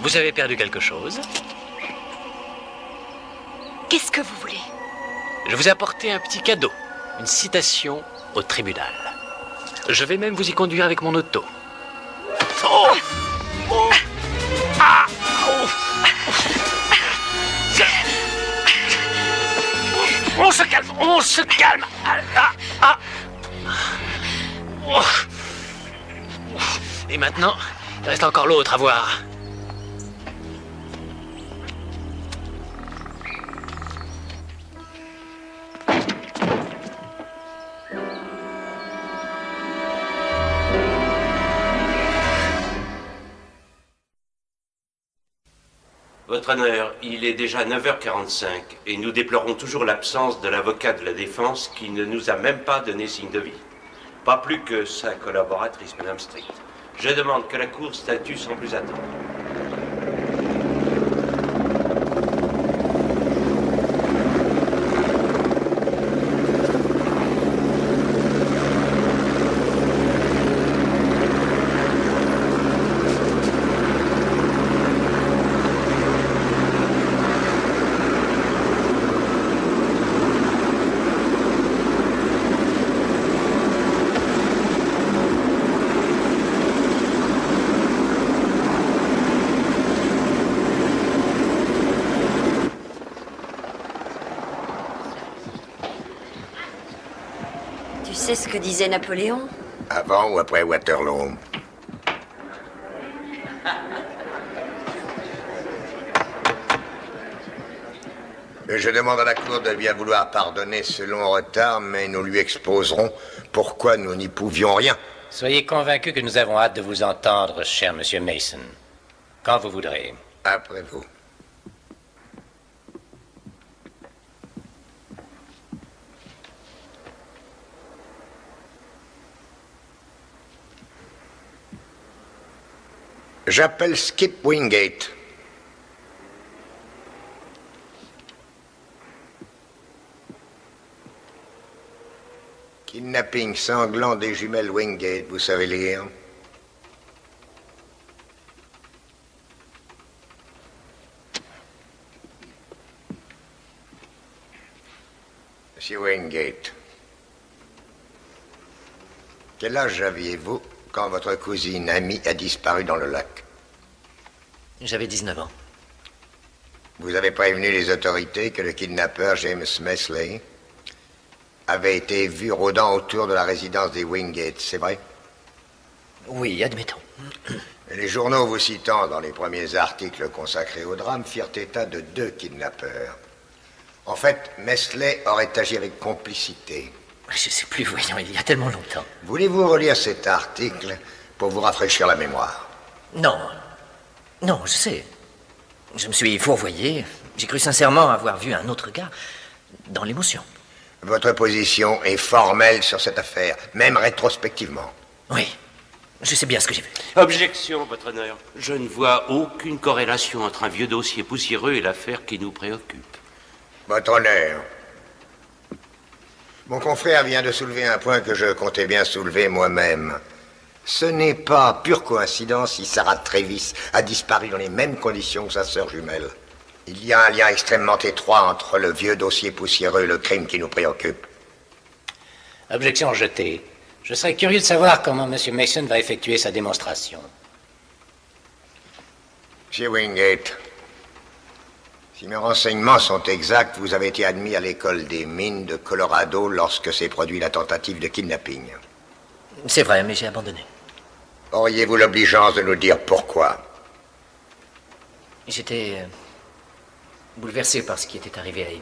Vous avez perdu quelque chose? Qu'est-ce que vous voulez? Je vous ai apporté un petit cadeau, une citation au tribunal. Je vais même vous y conduire avec mon auto. Oh! Oh! Ah! Oh! On se calme, on se calme. Ah! Ah! Oh! Et maintenant, il reste encore l'autre à voir. Votre honneur, il est déjà 9h45 et nous déplorons toujours l'absence de l'avocat de la défense qui ne nous a même pas donné signe de vie. Pas plus que sa collaboratrice, Madame Strict. Je demande que la Cour statue sans plus attendre. Tu sais ce que disait Napoléon? Avant ou après Waterloo? Je demande à la Cour de bien vouloir pardonner ce long retard, mais nous lui exposerons pourquoi nous n'y pouvions rien. Soyez convaincu que nous avons hâte de vous entendre, cher monsieur Mason. Quand vous voudrez. Après vous. J'appelle Skip Wingate. Kidnapping sanglant des jumelles Wingate, vous savez lire? Monsieur Wingate, quel âge aviez-vous quand votre cousine Amy a disparu dans le lac? J'avais 19 ans. Vous avez prévenu les autorités que le kidnappeur James Mesley avait été vu rôdant autour de la résidence des Wingate, c'est vrai? Oui, admettons. Et les journaux vous citant dans les premiers articles consacrés au drame firent état de 2 kidnappeurs. En fait, Mesley aurait agi avec complicité. Je ne sais plus, voyons, il y a tellement longtemps. Voulez-vous relire cet article pour vous rafraîchir la mémoire? Non. Non, je sais. Je me suis fourvoyé. J'ai cru sincèrement avoir vu un autre gars dans l'émotion. Votre position est formelle sur cette affaire, même rétrospectivement. Oui. Je sais bien ce que j'ai vu. Objection, votre honneur. Je ne vois aucune corrélation entre un vieux dossier poussiéreux et l'affaire qui nous préoccupe. Votre honneur, mon confrère vient de soulever un point que je comptais bien soulever moi-même. Ce n'est pas pure coïncidence si Sarah Travis a disparu dans les mêmes conditions que sa sœur jumelle. Il y a un lien extrêmement étroit entre le vieux dossier poussiéreux et le crime qui nous préoccupe. Objection jetée. Je serais curieux de savoir comment M. Mason va effectuer sa démonstration. Monsieur Wingate, si mes renseignements sont exacts, vous avez été admis à l'école des mines de Colorado lorsque s'est produit la tentative de kidnapping. C'est vrai, mais j'ai abandonné. Auriez-vous l'obligeance de nous dire pourquoi? J'étais bouleversé par ce qui était arrivé à Amy.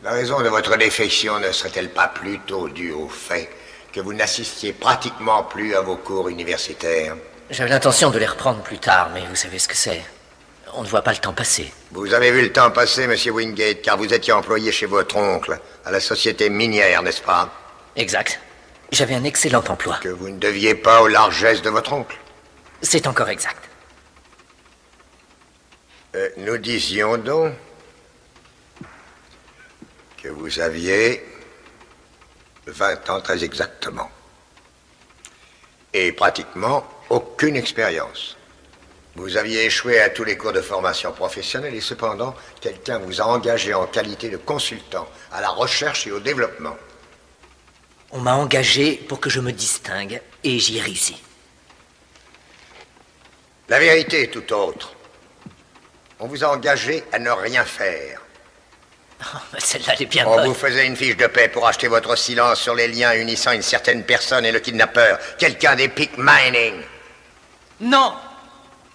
La raison de votre défection ne serait-elle pas plutôt due au fait que vous n'assistiez pratiquement plus à vos cours universitaires? J'avais l'intention de les reprendre plus tard, mais vous savez ce que c'est. On ne voit pas le temps passer. Vous avez vu le temps passer, monsieur Wingate, car vous étiez employé chez votre oncle, à la société minière, n'est-ce pas? Exact. J'avais un excellent emploi. Que vous ne deviez pas aux largesses de votre oncle? C'est encore exact. Nous disions donc que vous aviez 20 ans très exactement. Et pratiquement aucune expérience. Vous aviez échoué à tous les cours de formation professionnelle et cependant, quelqu'un vous a engagé en qualité de consultant à la recherche et au développement. On m'a engagé pour que je me distingue et j'y ai réussi. La vérité est tout autre. On vous a engagé à ne rien faire. Oh, celle-là, elle est bien On bonne. vous faisait une fiche de paix pour acheter votre silence sur les liens unissant une certaine personne et le kidnappeur, quelqu'un d'Epic Mining. Non!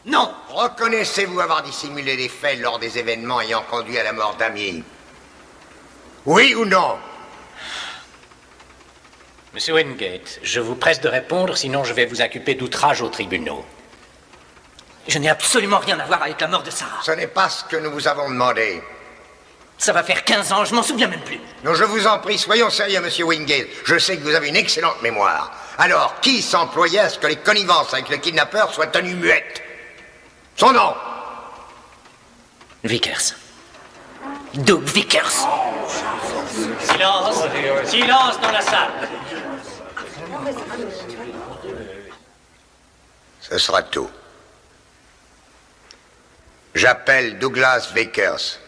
Non! Reconnaissez-vous avoir dissimulé les faits lors des événements ayant conduit à la mort d'Amy? Oui ou non? Monsieur Wingate, je vous presse de répondre, sinon je vais vous inculper d'outrage aux tribunaux. Je n'ai absolument rien à voir avec la mort de Sarah. Ce n'est pas ce que nous vous avons demandé. Ça va faire 15 ans, je m'en souviens même plus. Non, je vous en prie, soyons sérieux, monsieur Wingate. Je sais que vous avez une excellente mémoire. Alors, qui s'employait à ce que les connivences avec le kidnappeur soient tenues muettes? Son nom? Vickers. Doug Vickers. Silence! Silence dans la salle! Ce sera tout. J'appelle Douglas Vickers.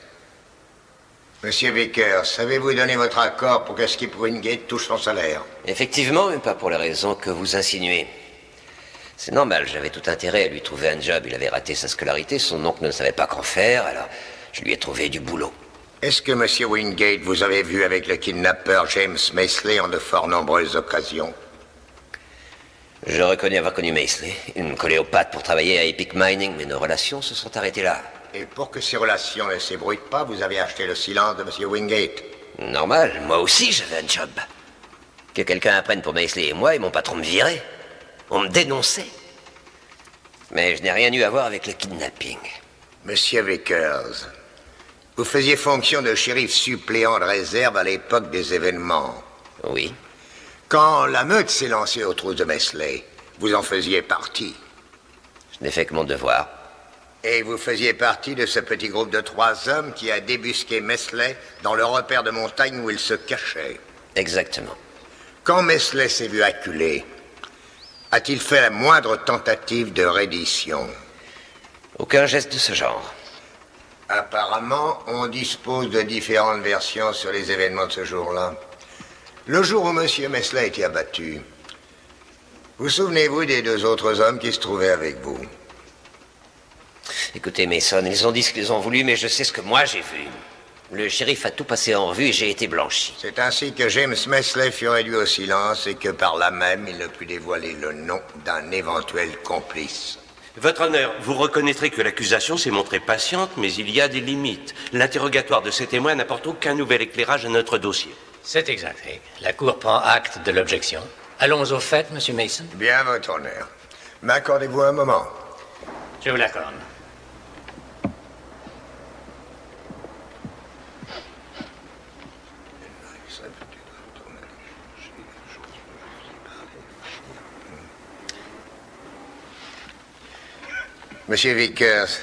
Monsieur Vickers, avez-vous donné votre accord pour que Skip Wingate touche son salaire? Effectivement, mais pas pour les raisons que vous insinuez. C'est normal, j'avais tout intérêt à lui trouver un job. Il avait raté sa scolarité, son oncle ne savait pas qu'en faire, alors je lui ai trouvé du boulot. Est-ce que monsieur Wingate vous avez vu avec le kidnappeur James Mesley en de fort nombreuses occasions? Je reconnais avoir connu Mesley. Il me collait aux pattes pour travailler à Epic Mining, mais nos relations se sont arrêtées là. Et pour que ces relations ne s'ébruitent pas, vous avez acheté le silence de monsieur Wingate? Normal, moi aussi j'avais un job. Que quelqu'un apprenne pour Mesley et moi, et mon patron me virait. On me dénonçait. Mais je n'ai rien eu à voir avec le kidnapping. Monsieur Vickers, vous faisiez fonction de shérif suppléant de réserve à l'époque des événements. Oui. Quand la meute s'est lancée aux trousses de Mesley, vous en faisiez partie. Je n'ai fait que mon devoir. Et vous faisiez partie de ce petit groupe de 3 hommes qui a débusqué Mesley dans le repère de montagne où il se cachait. Exactement. Quand Mesley s'est vu acculé, a-t-il fait la moindre tentative de reddition? Aucun geste de ce genre. Apparemment, on dispose de différentes versions sur les événements de ce jour-là. Le jour où M. Mesley a été abattu, vous souvenez-vous des 2 autres hommes qui se trouvaient avec vous? Écoutez, Mason, ils ont dit ce qu'ils ont voulu, mais je sais ce que moi j'ai vu. Le shérif a tout passé en revue et j'ai été blanchi. C'est ainsi que James Mesley fut réduit au silence et que par là même, il ne put dévoiler le nom d'un éventuel complice. Votre honneur, vous reconnaîtrez que l'accusation s'est montrée patiente, mais il y a des limites. L'interrogatoire de ces témoins n'apporte aucun nouvel éclairage à notre dossier. C'est exact. La Cour prend acte de l'objection. Allons au fait, Monsieur Mason. Bien, votre honneur. M'accordez-vous un moment? Je vous l'accorde. Monsieur Vickers,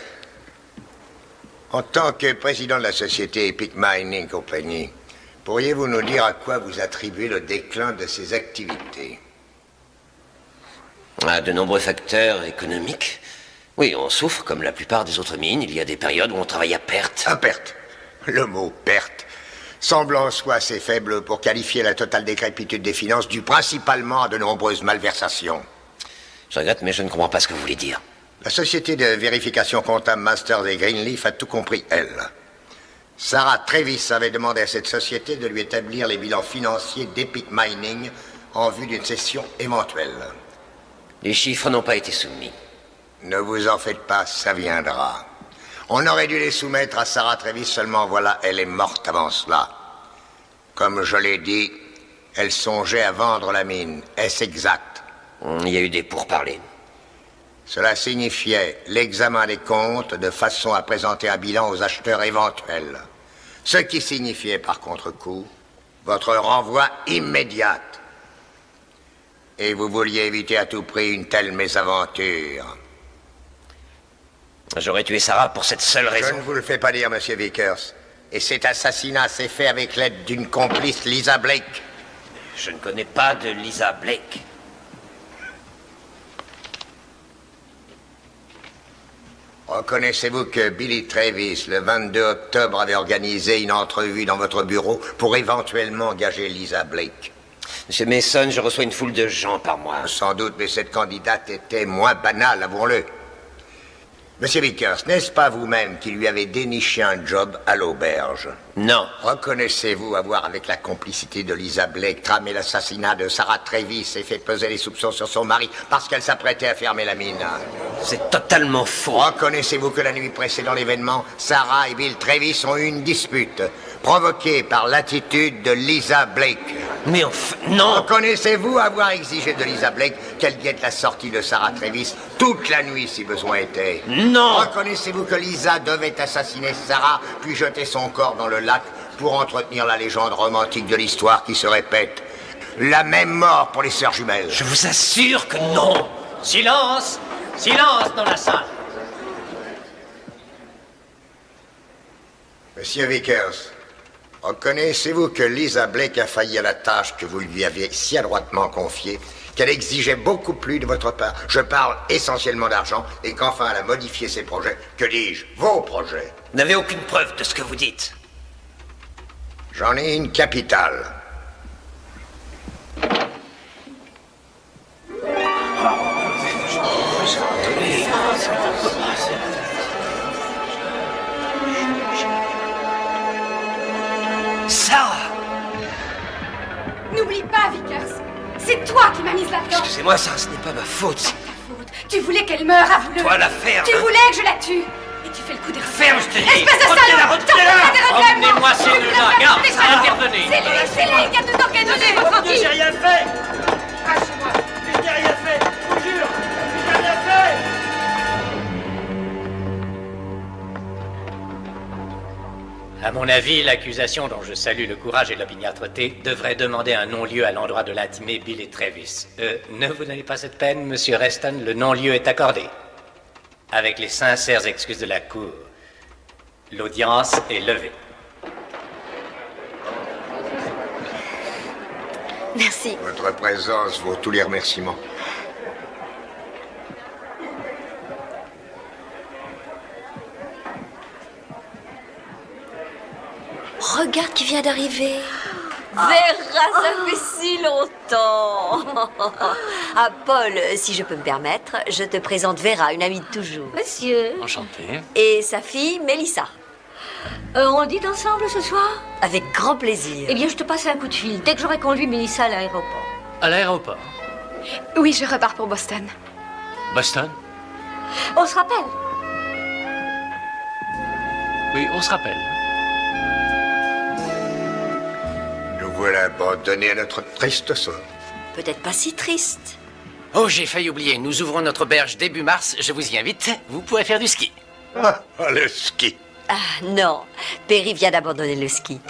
en tant que président de la société Epic Mining Company, pourriez-vous nous dire à quoi vous attribuez le déclin de ces activités? À de nombreux facteurs économiques. Oui, on souffre comme la plupart des autres mines. Il y a des périodes où on travaille à perte. À perte? Le mot perte semble en soi assez faible pour qualifier la totale décrépitude des finances due principalement à de nombreuses malversations. Je regrette, mais je ne comprends pas ce que vous voulez dire. La société de vérification comptable Masters et Greenleaf a tout compris, elle. Sarah Travis avait demandé à cette société de lui établir les bilans financiers d'Epic Mining en vue d'une cession éventuelle. Les chiffres n'ont pas été soumis. Ne vous en faites pas, ça viendra. On aurait dû les soumettre à Sarah Travis, seulement voilà, elle est morte avant cela. Comme je l'ai dit, elle songeait à vendre la mine. Est-ce exact? Il y a eu des pourparlers. Cela signifiait l'examen des comptes de façon à présenter un bilan aux acheteurs éventuels. Ce qui signifiait par contre-coup votre renvoi immédiat. Et vous vouliez éviter à tout prix une telle mésaventure. J'aurais tué Sarah pour cette seule raison. Je ne vous le fais pas dire, Monsieur Vickers. Et cet assassinat s'est fait avec l'aide d'une complice, Lisa Blake. Je ne connais pas de Lisa Blake. Reconnaissez-vous que Billy Travis, le 22 octobre, avait organisé une entrevue dans votre bureau pour éventuellement engager Lisa Blake? Monsieur Mason, je reçois une foule de gens par mois. Sans doute, mais cette candidate était moins banale, avouons-le. Monsieur Vickers, n'est-ce pas vous-même qui lui avez déniché un job à l'auberge? Non. Reconnaissez-vous avoir, avec la complicité de Lisa Blake, tramé l'assassinat de Sarah Travis et fait peser les soupçons sur son mari parce qu'elle s'apprêtait à fermer la mine? C'est totalement faux. Reconnaissez-vous que la nuit précédant l'événement, Sarah et Bill Travis ont eu une dispute provoquée par l'attitude de Lisa Blake? Mais enfin, non. Reconnaissez-vous avoir exigé de Lisa Blake qu'elle guette la sortie de Sarah Travis toute la nuit si besoin était? Non. Reconnaissez-vous que Lisa devait assassiner Sarah puis jeter son corps dans le lac pour entretenir la légende romantique de l'histoire qui se répète? La même mort pour les sœurs jumelles. Je vous assure que non. Silence! Silence dans la salle! Monsieur Vickers, reconnaissez-vous que Lisa Blake a failli à la tâche que vous lui aviez si adroitement confiée, qu'elle exigeait beaucoup plus de votre part? Je parle essentiellement d'argent, et qu'enfin elle a modifié ses projets. Que dis-je? Vos projets. Vous n'avez aucune preuve de ce que vous dites. J'en ai une capitale. Sarah! N'oublie pas, Vickers. C'est toi qui m'as mise là-dedans. Excusez-moi, Sarah, ce n'est pas ma faute. Ta faute. Tu voulais qu'elle meure, avoue-le. Toi, la ferme. Tu voulais que je la tue. Et tu fais le coup des regrets. Ferme, je te dis. Espèce de salaud. Je t'en ferai des regrets, moi. Emmenez-moi ces deux-là. Garde, ça intervenez. C'est lui qui a tout organisé, votre Dieu, j'ai rien fait. Lâchez-moi. Je n'ai rien fait. Je vous jure. Je n'ai rien fait. À mon avis, l'accusation dont je salue le courage et l'opiniâtreté devrait demander un non-lieu à l'endroit de l'intimé Billy Travis. Ne vous donnez pas cette peine, Monsieur Reston, le non-lieu est accordé. Avec les sincères excuses de la Cour, l'audience est levée. Merci. Votre présence vaut tous les remerciements. Regarde qui vient d'arriver. Vera, ça fait si longtemps. Ah, Paul, si je peux me permettre, je te présente Vera, une amie de toujours. Monsieur. Enchanté. Et sa fille, Mélissa. On dîne ensemble ce soir? Avec grand plaisir. Eh bien, je te passe un coup de fil dès que j'aurai conduit Mélissa à l'aéroport. À l'aéroport. Oui, je repars pour Boston. Boston? On se rappelle? Oui, on se rappelle. Nous voilà abandonnés à notre triste sort. Peut-être pas si triste. Oh, j'ai failli oublier. Nous ouvrons notre berge début mars. Je vous y invite. Vous pourrez faire du ski. Ah, le ski. Ah non, Perry vient d'abandonner le ski.